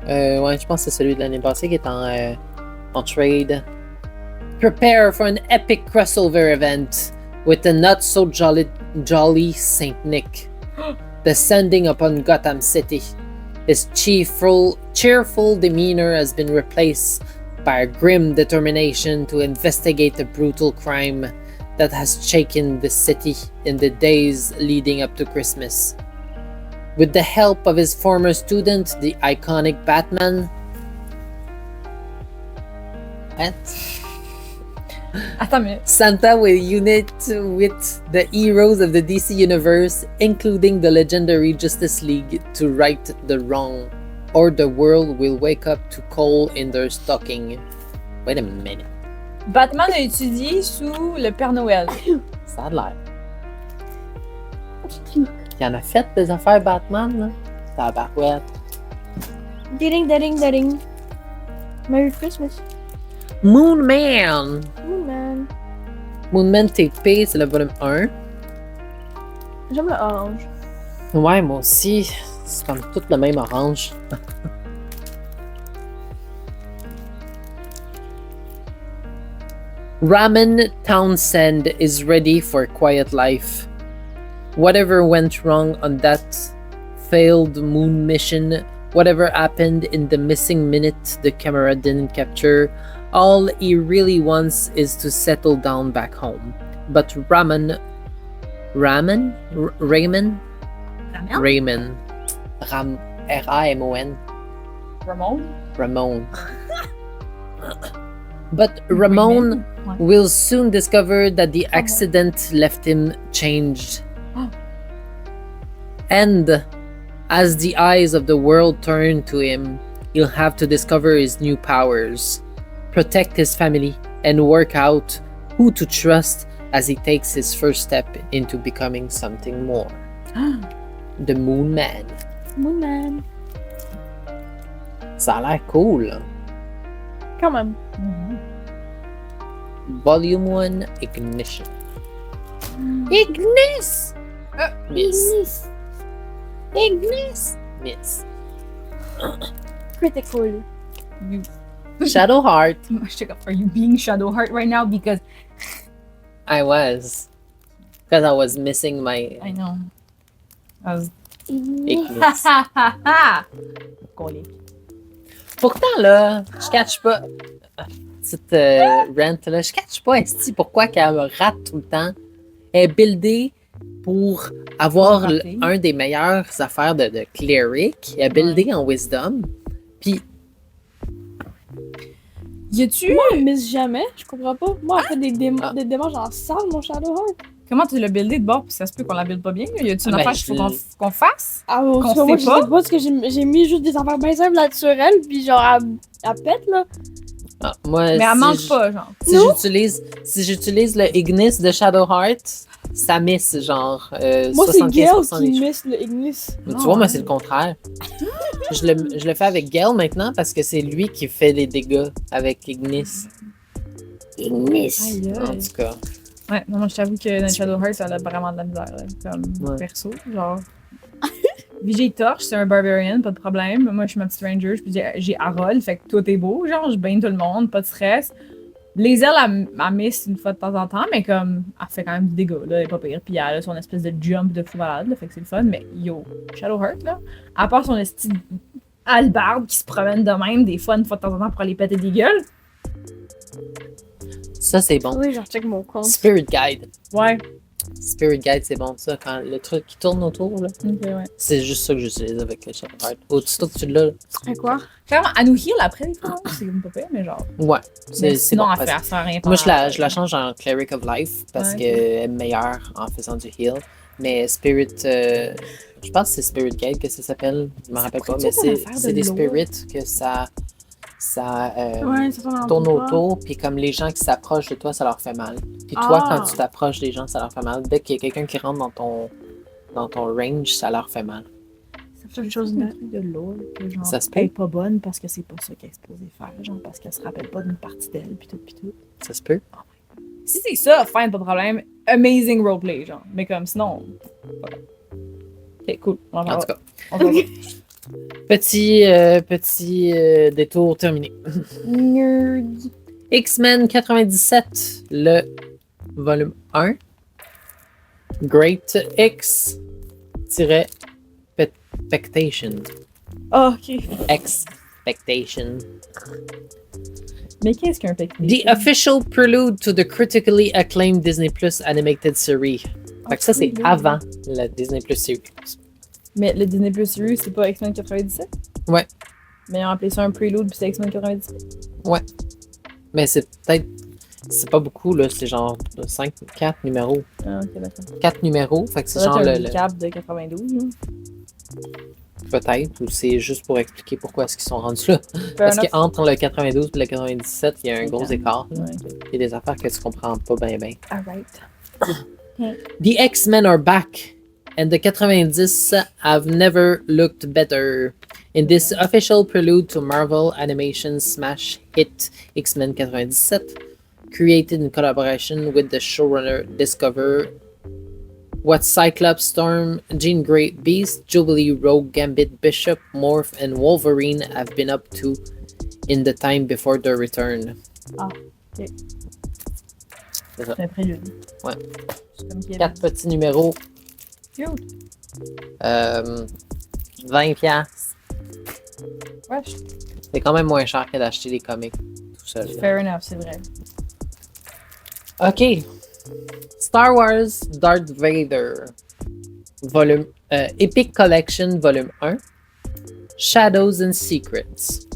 Ouais, je pense que c'est celui de l'année passée qui est en trade. Prepare for an epic crossover event with a not so jolly Saint Nick descending upon Gotham City. His cheerful demeanor has been replaced by a grim determination to investigate a brutal crime that has shaken the city in the days leading up to Christmas. With the help of his former student, the iconic Batman. What? Attends, mais. Santa will unite with the heroes of the DC Universe, including the legendary Justice League, to right the wrong, or the world will wake up to coal in their stocking. Wait a minute. Batman a étudié sous le Père Noël. Ça a l'air. Il en a fait des affaires Batman, là. Tabarouette. Ding, ding, ding. Merry Christmas. Moon Man! Oh man. Moon Man TP, c'est le volume 1. J'aime le orange. Ouais, moi aussi. C'est comme tout le même orange. Ramen Townsend is ready for a quiet life. Whatever went wrong on that failed moon mission, whatever happened in the missing minute the camera didn't capture, all he really wants is to settle down back home. But Raymond? R-A-M-O-N? Ramon. But Ramon will soon discover that the accident left him changed. And as the eyes of the world turn to him, he'll have to discover his new powers, protect his family, and work out who to trust as he takes his first step into becoming something more. The Moon Man. Moon Man. Ça a l'air cool, là. Quand même. Volume 1, Ignition. Ignis! Miss. Ignis! Miss. Critical. Shadowheart. Are you being Shadowheart right now? Because I was. Because I was missing my I know. I was. Ignis. Collé. Pourtant, là, je catch pas. Petite rent, là, je catch pas, esti, pourquoi qu'elle me rate tout le temps. Elle est buildée pour avoir Rater. un des meilleures affaires de Cleric. Elle est buildée en Wisdom. Puis, Y a-tu. Moi, elle miss jamais. Je comprends pas. Moi, elle fait des Ah. démarches en salle, mon Shadowheart. Comment tu l'as buildé de bord? Puis ça se peut qu'on la build pas bien. Là? Y a-tu une Ah, ben, affaire qu'il faut qu'on fasse? Ah, Qu'on moi, je sait pas? sais pas parce que j'ai mis juste des affaires bien simples naturelles, puis genre, elle pète, là. Ah, moi, Mais elle si manque je- pas, genre. Si j'utilise le Ignis de Shadowheart, ça miss genre Moi, c'est Gale 75% qui des miss le Ignis. Mais tu Ah, vois, moi, ouais. c'est le contraire. je le fais avec Gale maintenant parce que c'est lui qui fait les dégâts avec Ignis. Ignis! Aïe, aïe. En tout cas. Ouais, non, moi, je t'avoue que dans Shadowheart, ça a vraiment de la misère, là, comme Ouais. perso. Genre. VJ Torch, c'est un barbarian, pas de problème. Moi, je suis ma petite ranger, puis j'ai Harold, fait que tout est beau, genre, je baigne tout le monde, pas de stress. Les ailes, elle miss une fois de temps en temps, mais comme, elle fait quand même du dégât, là, elle est pas pire. Puis elle a son espèce de jump de fou malade, là, fait que c'est le fun. Mais yo, Shadowheart, là, à part son esti hallebarde qui se promène de même, des fois, une fois de temps en temps pour aller péter des gueules. Ça, c'est bon. Oui, genre, check mon compte. Spirit Guide. Ouais. Spirit Guide, c'est bon, ça. Quand le truc qui tourne autour, là, Ok, ouais. c'est juste ça que j'utilise avec le Shadowheart. Aussitôt que tu l'as, là. Fait quoi? Clairement, elle nous heal après, des fois, hein, c'est pas pire, mais genre. Ouais. Mais C'est sinon, bon. elle fait rien. Moi, pendant- je la change en Cleric of Life parce Ouais. qu'elle est meilleure en faisant du heal. Mais Spirit, je pense que c'est Spirit Guide que ça s'appelle. Je me rappelle pas, pourrait-tu mais être une affaire c'est de des lore? spirits que ça Ouais, ça tourne autour. Puis comme les gens qui s'approchent de toi, ça leur fait mal. Puis toi, Ah. quand tu t'approches des gens, ça leur fait mal. Dès qu'il y a quelqu'un qui rentre dans ton range, ça leur fait mal. Ça fait une chose de truc de lore que genre Ça se elle est peut. pas bonne parce que c'est pas ça qu'elle est supposée faire, genre parce qu'elle se rappelle pas d'une partie d'elle pis tout pis tout. Ça se peut. Si c'est ça, fine, pas de problème. Amazing roleplay, genre. Mais comme sinon. Voilà. Ok, cool. On va En tout cas, On va petit détour terminé. Nerd. X-Men 97, le volume 1. Great X-Expectation. Ah, ok. Expectation. Mais qu'est-ce qu'un pic? The official prelude to the critically acclaimed Disney Plus animated series. Fait que ça, c'est avant la Disney Plus series. Mais le Disney Plus Series, c'est pas X-Men 97? Ouais. Mais ils ont appelé ça un prelude pis c'est X-Men 97? Mais c'est peut-être. C'est pas beaucoup, là. C'est genre 4 numéros. Ah, ok, d'accord. 4 numéros. Fait que c'est Ça genre doit être le. un recap de 92, là. Peut-être. Ou c'est juste pour expliquer pourquoi est-ce qu'ils sont rendus là. Fair Parce enough. qu'entre le 92 et le 97, il y a un gros écart. là. Ouais, ok. Il y a des affaires que tu comprends pas bien. Alright. The X-Men are back, and the 90s have never looked better. In this official prelude to Marvel Animation's smash hit X-Men 97, created in collaboration with the showrunner Discover, what Cyclops, Storm, Jean Grey, Beast, Jubilee, Rogue, Gambit, Bishop, Morph, and Wolverine have been up to in the time before their return. C'est un prélude. Ouais. C'est comme Kevin. 4 petits numéros, Cute. 20 piastres. Wesh. C'est quand même moins cher que d'acheter des comics tout seul. là. Fair enough, c'est vrai. Ok. Star Wars Darth Vader. Volume Epic Collection Volume 1. Shadows and Secrets.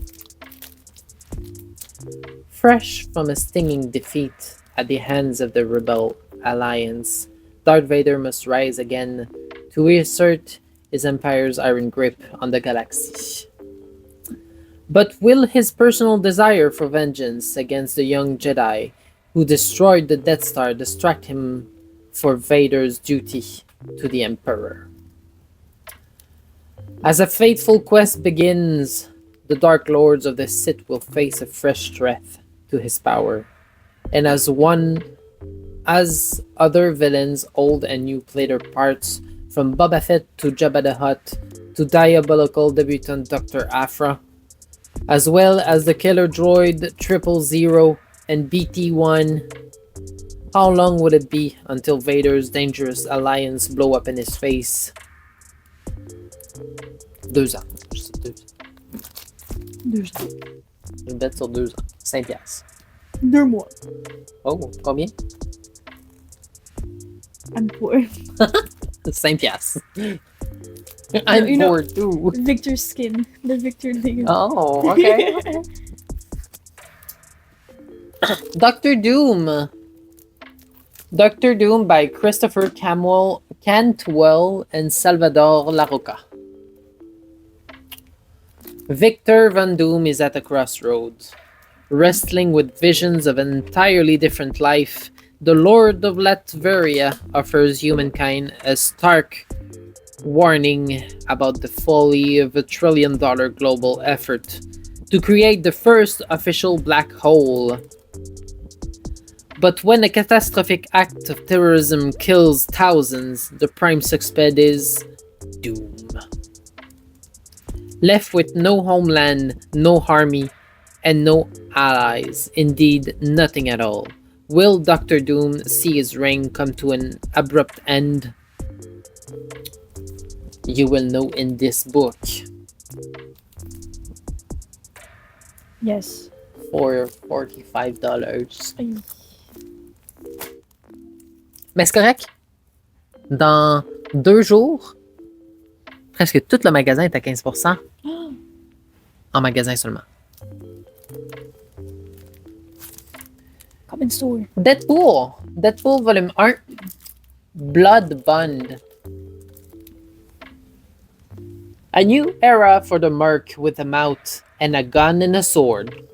Fresh from a stinging defeat at the hands of the Rebel Alliance, Darth Vader must rise again to reassert his empire's iron grip on the galaxy. But will his personal desire for vengeance against the young Jedi who destroyed the Death Star distract him for Vader's duty to the Emperor? As a fateful quest begins, the Dark Lords of the Sith will face a fresh threat to his power, and as other villains, old and new, play their parts, from Boba Fett to Jabba the Hutt to diabolical debutant Dr. Aphra, as well as the killer droid 000 and BT-1. How long would it be until Vader's dangerous alliance blow up in his face? 2 ans. Je sais, 2 ans. 2 ans. Je bête sur 2 ans. 5 piastres. 2 mois. Oh, combien? I'm poor. 5 piastres. I'm You know- poor too. Victor Skin. The Victor League. Oh, okay. Doctor Doom. Doctor Doom by Christopher Cantwell and Salvador Larroca. Victor Von Doom is at a crossroads. Wrestling with visions of an entirely different life, the Lord of Latveria offers humankind a stark warning about the folly of a $1 trillion global effort to create the first official black hole. But when a catastrophic act of terrorism kills thousands, the prime suspect is Doom. Left with no homeland, no army, and no allies, indeed nothing at all, will Doctor Doom see his reign come to an abrupt end? You will know in this book. Yes. For $45. Aïe. Mais c'est correct. Dans 2 jours, presque tout le magasin est à 15%. En magasin seulement. Come in store. Deadpool. Deadpool volume 1. Blood Bond. A new era for the merc with a mouth and a gun and a sword.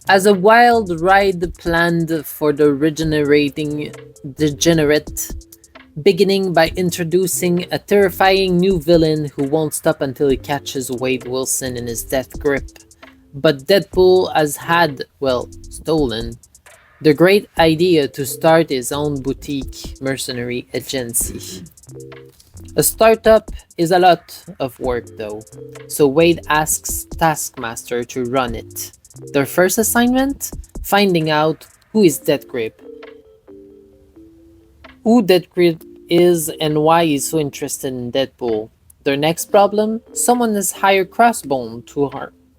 As a wild ride planned for the regenerating degenerate, beginning by introducing a terrifying new villain who won't stop until he catches Wade Wilson in his death grip. But Deadpool has had, well, stolen, the great idea to start his own boutique mercenary agency. A startup is a lot of work though, so Wade asks Taskmaster to run it. Their first assignment? Finding out who is Deathgrip. Who Deathgrip is and why he's so interested in Deadpool. Their next problem? Someone has hired Crossbone to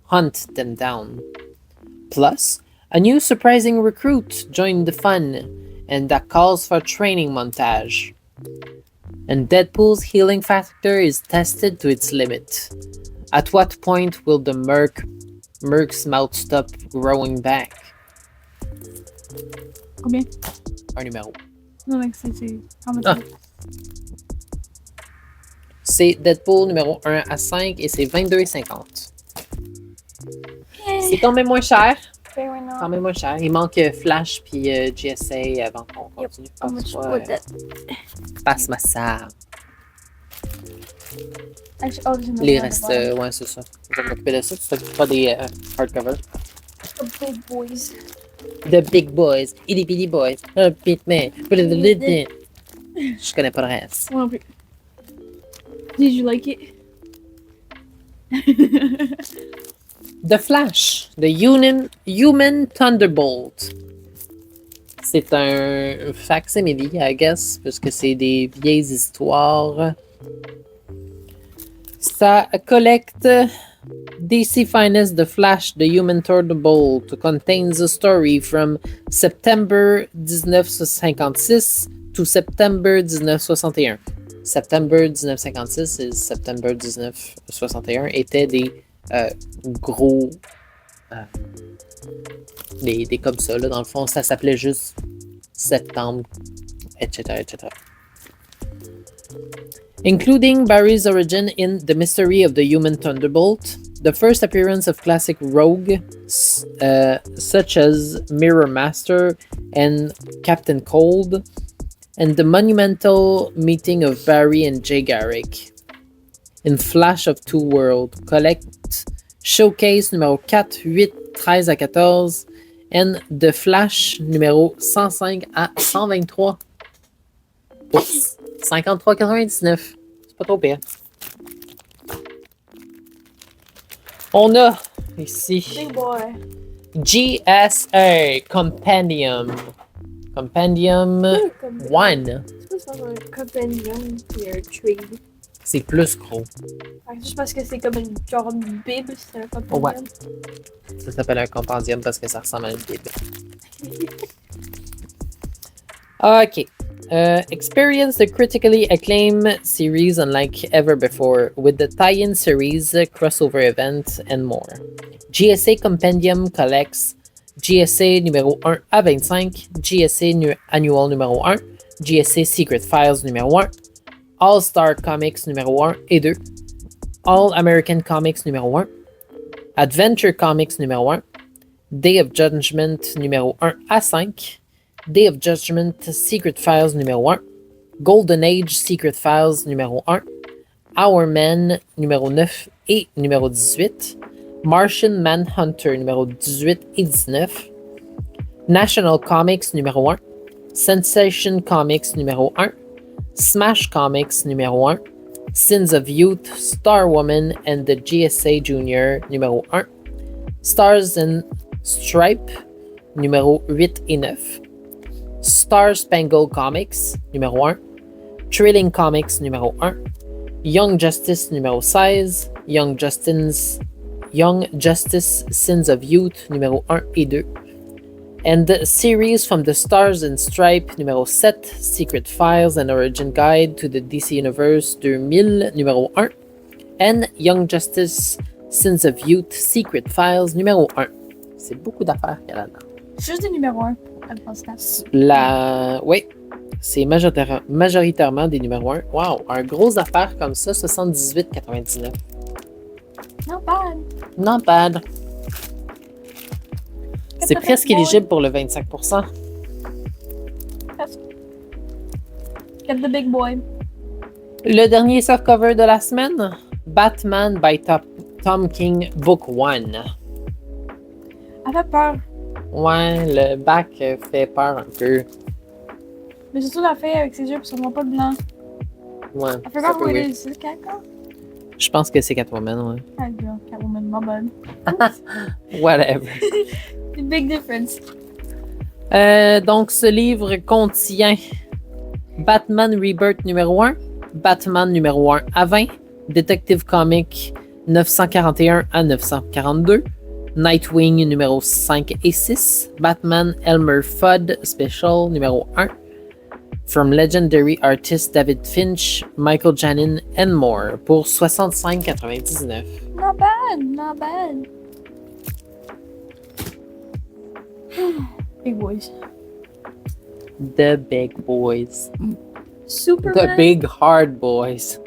hunt them down. Plus, a new surprising recruit joined the fun, and that calls for a training montage. And Deadpool's healing factor is tested to its limit. At what point will the Merc's mouth stop growing back? Combien? Un numéro. Non, mec, c'est. How much? Ah. C'est Deadpool numéro 1 à 5 et c'est 22,50. C'est quand même moins cher. Fair enough. Quand même moins cher. Il manque Flash puis GSA avant qu'on continue. How much would that? Passe-moi ça. Actually, oh, there's another Les one restes, at the ouais, c'est ça. Je vais m'occuper de ça. Tu t'occupes pas des hardcovers. bottom. The big boys. The Big Boys. Itty Bitty Boys. Beat me. Je connais pas le reste. Moi non plus. Did you like it? The Flash. The Human Thunderbolt. C'est un facsimile, I guess, parce que c'est des vieilles histoires. Ça collecte DC Finest The Flash, The Human Thunderbolt contains a story from September 1956 to September 1961. September 1956 et September 1961 étaient des gros... des comme ça, là, dans le fond, ça s'appelait juste Septembre, etc., etc. Including Barry's origin in The Mystery of the Human Thunderbolt, the first appearance of classic rogue such as Mirror Master and Captain Cold, and the monumental meeting of Barry and Jay Garrick. In Flash of Two Worlds, collect Showcase numéro 4, 8, 13 à 14, and The Flash numéro 105 à 123. Oups, 53,99. C'est pas trop pire. On a ici Big boy. GSA Compendium. Compendium 1. C'est pas un compendium puis un trade. C'est plus gros. Juste parce que c'est comme une genre de bible, c'est un compendium. Ouais. Ça s'appelle un compendium parce que ça ressemble à une bible. Ok. Experience the critically acclaimed series unlike ever before with the tie-in series, crossover event, and more. GSA Compendium collects GSA numéro 1 à 25, GSA Annual numéro 1, GSA Secret Files numéro 1, All-Star Comics numéro 1 et 2, All-American Comics numéro 1, Adventure Comics numéro 1, Day of Judgment numéro 1 à 5, Day of Judgment Secret Files numéro 1, Golden Age Secret Files numéro 1, Our Men numéro 9 et numéro 18, Martian Manhunter numéro 18 et 19, National Comics numéro 1, Sensation Comics numéro 1, Smash Comics numéro 1, Sins of Youth, Star Woman and the GSA Junior numéro 1, Stars and Stripe numéro 8 et 9, Star Spangled Comics numéro 1, Thrilling Comics numéro 1, Young Justice numéro 16, Young Justice Sins of Youth numéro 1 et 2, and the series from the Stars and Stripe numéro 7, Secret Files and Origin Guide to the DC Universe 2000 numéro 1, and Young Justice Sins of Youth Secret Files numéro 1. C'est beaucoup d'affaires qu'il y a là-dedans. Juste des numéros 1. Oui, c'est majoritairement des numéros 1. Wow, un gros affaire comme ça, 78,99. Not bad. Not bad. C'est the presque big boy. éligible pour le 25%. Get the big boy. Le dernier softcover de la semaine, Batman by Tom King, Book 1. Elle fait peur. Ouais, le bac fait peur un peu. Mais surtout la fille avec ses yeux pis son pas de blanc. Ouais, Elle fait c'est un peur peu où elle weird. est. C'est caca. Je pense que c'est Catwoman, ouais. Ah, girl. Catwoman, my bad. Whatever. The big difference. Donc, ce livre contient Batman Rebirth numéro 1, Batman numéro 1 à 20, Detective Comic 941 à 942, Nightwing numéro 5 et 6, Batman Elmer Fudd Special numéro 1, from legendary artist David Finch, Michael Janin and more, pour 65,99. Not bad. Not bad. Big boys. The big boys. Superman. The big hard boys.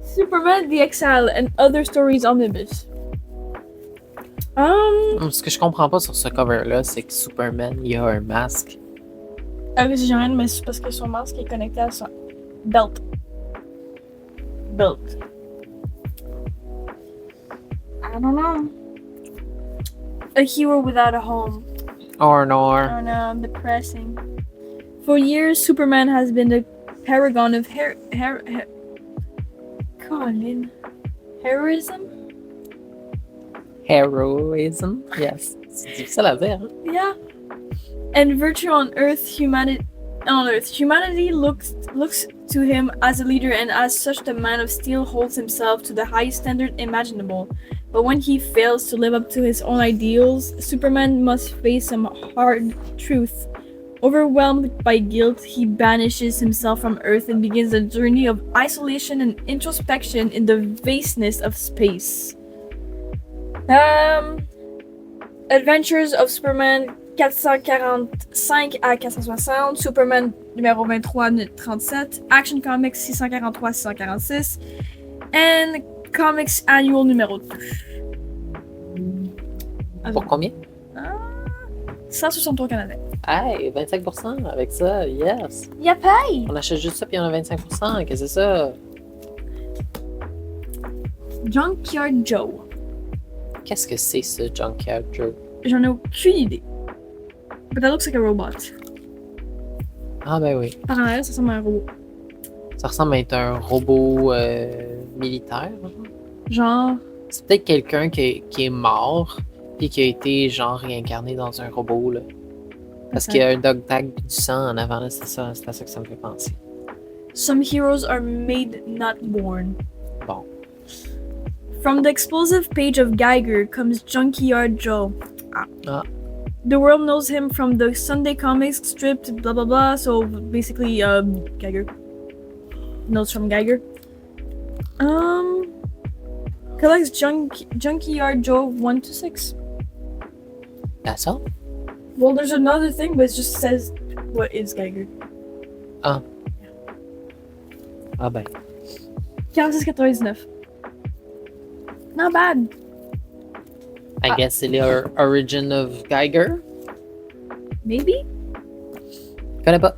Superman the Exile and Other Stories Omnibus. Ce que je comprends pas sur ce cover-là, c'est que Superman, il a un masque. C'est génial, mais c'est parce que son masque est connecté à son belt. Belt. I don't know. A hero without a home. Or nor. Oh no, depressing. For years, Superman has been the paragon of Colin. Heroism? Heroism. Yes. C'est difficile à dire. Hein? Yeah. And virtue on Earth, humanity looks to him as a leader, and as such the Man of Steel holds himself to the highest standard imaginable. But when he fails to live up to his own ideals, Superman must face some hard truth. Overwhelmed by guilt, he banishes himself from Earth and begins a journey of isolation and introspection in the vastness of space. Adventures of Superman 445 à 460, Superman numéro 23 37, Action Comics 643 646, and Comics Annual numéro 2. Pour combien? 163 canadiens. Hey, 25% avec ça, yes! Yapay! On achète juste ça puis on a 25%, qu'est-ce que c'est ça? Junkyard Joe. Qu'est-ce que c'est ça, Junkyard Joe? J'en ai aucune idée. But that looks like a robot. Ah ben oui. Par en arrière, ça ressemble à un robot. Ça ressemble à être un robot militaire. Genre, C'est peut-être quelqu'un qui est mort puis qui a été genre réincarné dans un robot là. Parce qu'il y a un dog tag et du sang en avant là, c'est à ça que ça me fait penser. some heroes are made, not born. Bon. From the explosive page of Geiger comes Junkyard Joe. Ah. the world knows him from the Sunday comics strip to blah blah blah. So basically, Geiger. Notes from Geiger. Collects Junkyard Joe 1 to 6. That's all? Well, there's another thing, but it just says what is Geiger. Ah ben. 46,99. Not bad. I guess c'est l'origin of Geiger. Maybe? Je connais pas.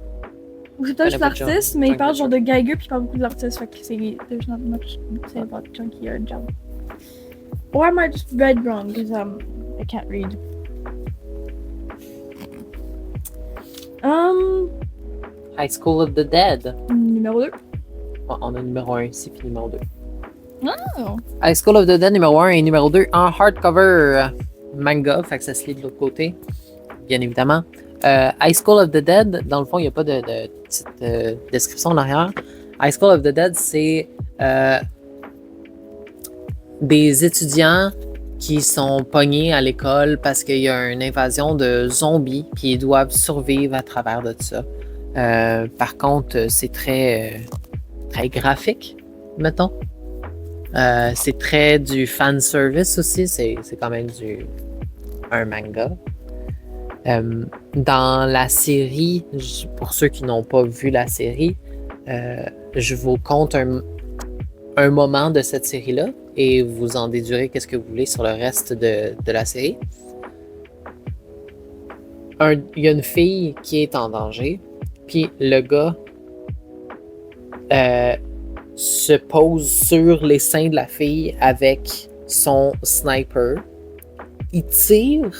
Ou c'est peut-être juste Connais pas de l'artiste, John- mais il John parle genre Geiger. de Geiger puis il parle beaucoup de l'artiste. Fait que c'est. There's not much to say about Junkyard Joe. Or I might just read wrong because I can't read. High School of the Dead. Numéro 2. Bon, on a numéro 1 ici, puis numéro 2. Oh! High School of the Dead numéro 1 et numéro 2 en hardcover manga, fait que ça se lit de l'autre côté, bien évidemment. High School of the Dead, dans le fond, il n'y a pas de petite description en arrière. High School of the Dead, c'est des étudiants qui sont pognés à l'école parce qu'il y a une invasion de zombies puis ils doivent survivre à travers de ça. Par contre, c'est très graphique, mettons. C'est très du fan service aussi, c'est quand même un manga. Dans la série, pour ceux qui n'ont pas vu la série, je vous conte un moment de cette série-là et vous en déduirez qu'est-ce que vous voulez sur le reste de la série. Il y a une fille qui est en danger, puis le gars se pose sur les seins de la fille avec son sniper. Il tire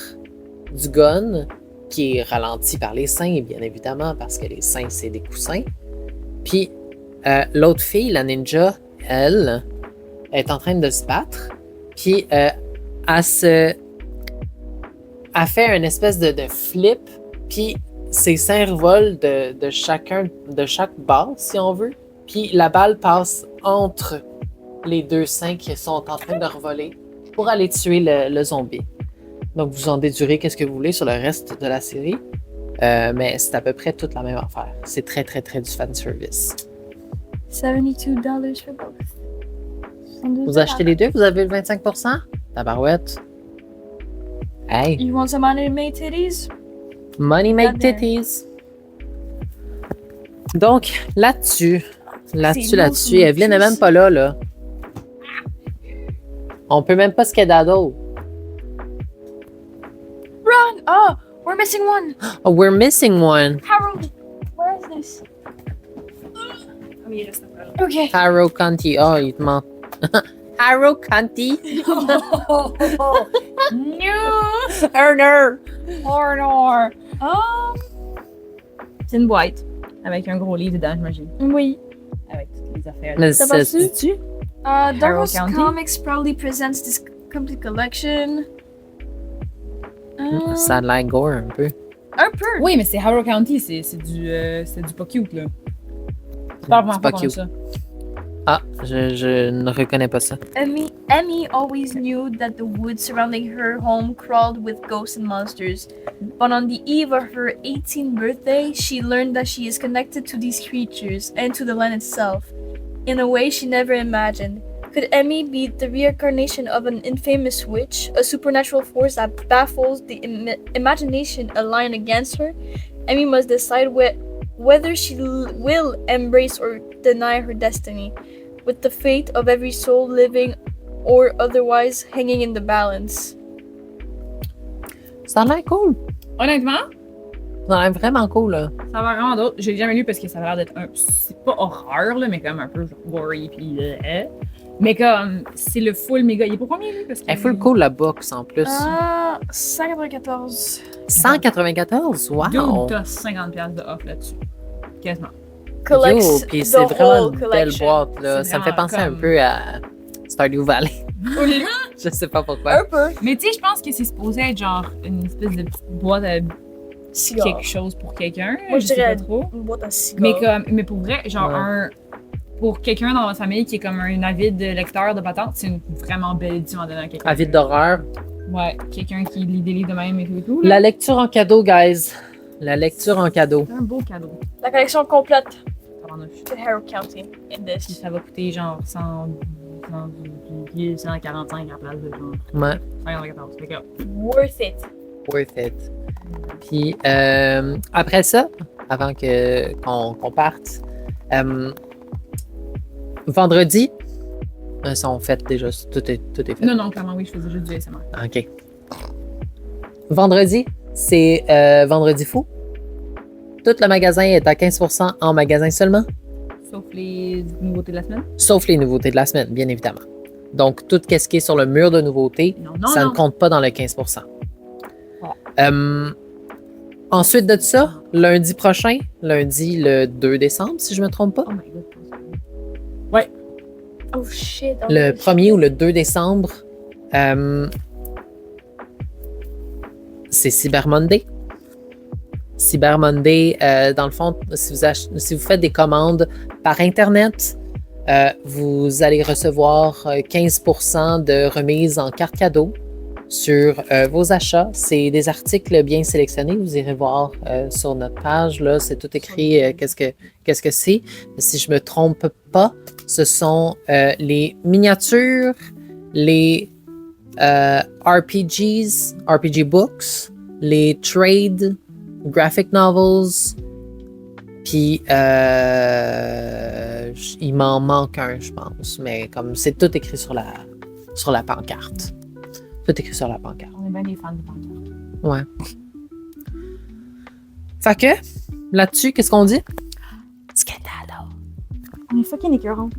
du gun qui est ralenti par les seins, bien évidemment, parce que les seins, c'est des coussins. Puis l'autre fille, la ninja, elle est en train de se battre. Puis elle fait une espèce de flip. Puis ses seins revolent de chaque base, si on veut. Puis la balle passe entre les deux seins qui sont en train de revoler pour aller tuer le zombie. Donc vous en déduirez qu'est-ce que vous voulez sur le reste de la série. Mais c'est à peu près toute la même affaire. C'est très très très du fanservice. $72 for both. Vous achetez les deux, vous avez le 25%? Tabarouette. Hey, You want some anime titties? money make Not there. titties. Donc, là-dessus, C'est Evelyne n'est même pas là. On peut même pas skedaddle. Run! Oh, we're missing one. Oh, we're missing one. Harold, where is this? Oui, il reste après. Okay. Harrow County. Oh, il te ment. Harrow County. No! Erner. Horror! C'est une boîte avec un gros livre dedans, j'imagine. Oui. Avec toutes les affaires. Mais T'as pas c'est su? Dark Harrow Horse County? Comics proudly presents this complete collection. ça a l'air gore un peu. Un peu. Oui, mais c'est Harrow County, c'est du pas cute, là. C'est pas la première pas fois qu'on a cute. ça. Ah, je ne reconnais pas ça. Emmy always knew that the woods surrounding her home crawled with ghosts and monsters. But on the eve of her 18th birthday, she learned that she is connected to these creatures and to the land itself, in a way she never imagined. Could Emmy be the reincarnation of an infamous witch, a supernatural force that baffles the imagination aligned against her? Emmy must decide whether she will embrace or deny her destiny, with the fate of every soul living or otherwise hanging in the balance. Ça a l'air cool. Honnêtement, Ça a l'air vraiment cool, là. ça va vraiment d'autres. J'ai jamais lu parce que ça a l'air d'être un. C'est pas horreur, là, mais comme un peu genre gory pis. Mais comme, c'est le full méga. Il est pour combien, lui? Parce que. Elle est full cool, la box, en plus. 194. 194? Wow! Dude, t'as 50$ de off là-dessus. Quasiment. Collects Yo, puis the c'est vraiment whole une belle collection. boîte, là. C'est Ça me fait vraiment penser un comme- peu à Stardew Valley. Je sais pas pourquoi. Un peu. Mais tu sais, je pense que c'est supposé être genre une espèce de petite boîte à Cigare. quelque chose pour quelqu'un. Moi, je sais dirais pas trop. une boîte à cigares. Mais pour vrai, genre Ouais. pour quelqu'un dans ma famille qui est comme un avide lecteur de patente, c'est une vraiment belle édition à donner à quelqu'un. Avide d'horreur. Ouais, quelqu'un qui lit des livres de même et tout. Là. La lecture en cadeau, guys. La lecture en cadeau. C'est un beau cadeau. La collection complète Tabarnouche. de Harrow County in Puis this. ça va coûter genre 145 à la place de genre Ouais, 114. Fait que, Worth it. worth it. Puis après ça, avant qu'on parte, vendredi, ça on fait déjà, tout est fait. non, clairement, oui, je faisais juste du ASMR. OK. Vendredi, c'est Vendredi fou. Tout le magasin est à 15% en magasin seulement, Sauf les nouveautés de la semaine. sauf les nouveautés de la semaine, bien évidemment. Donc, tout ce qui est sur le mur de nouveautés, Non, ça non. ne compte pas dans le 15%. Ensuite de ça, lundi prochain, lundi le 2 décembre, si je ne me trompe pas, Oh my god. Oh shit. oh le shit. 1er ou le 2 décembre, c'est Cyber Monday. Cyber Monday, dans le fond, si vous faites des commandes par Internet, vous allez recevoir 15% de remise en carte cadeau sur vos achats. C'est des articles bien sélectionnés. Vous irez voir sur notre page. Là, c'est tout écrit qu'est-ce que c'est. Si je ne me trompe pas, ce sont les miniatures, les RPG books, les trade, graphic novels, puis il m'en manque un, je pense. Mais comme c'est tout écrit sur la pancarte. Tout écrit sur la pancarte. On est bien des fans de pancartes. Ouais. Fait que, là-dessus, qu'est-ce qu'on dit? Scandalo. On est fucking écœurants.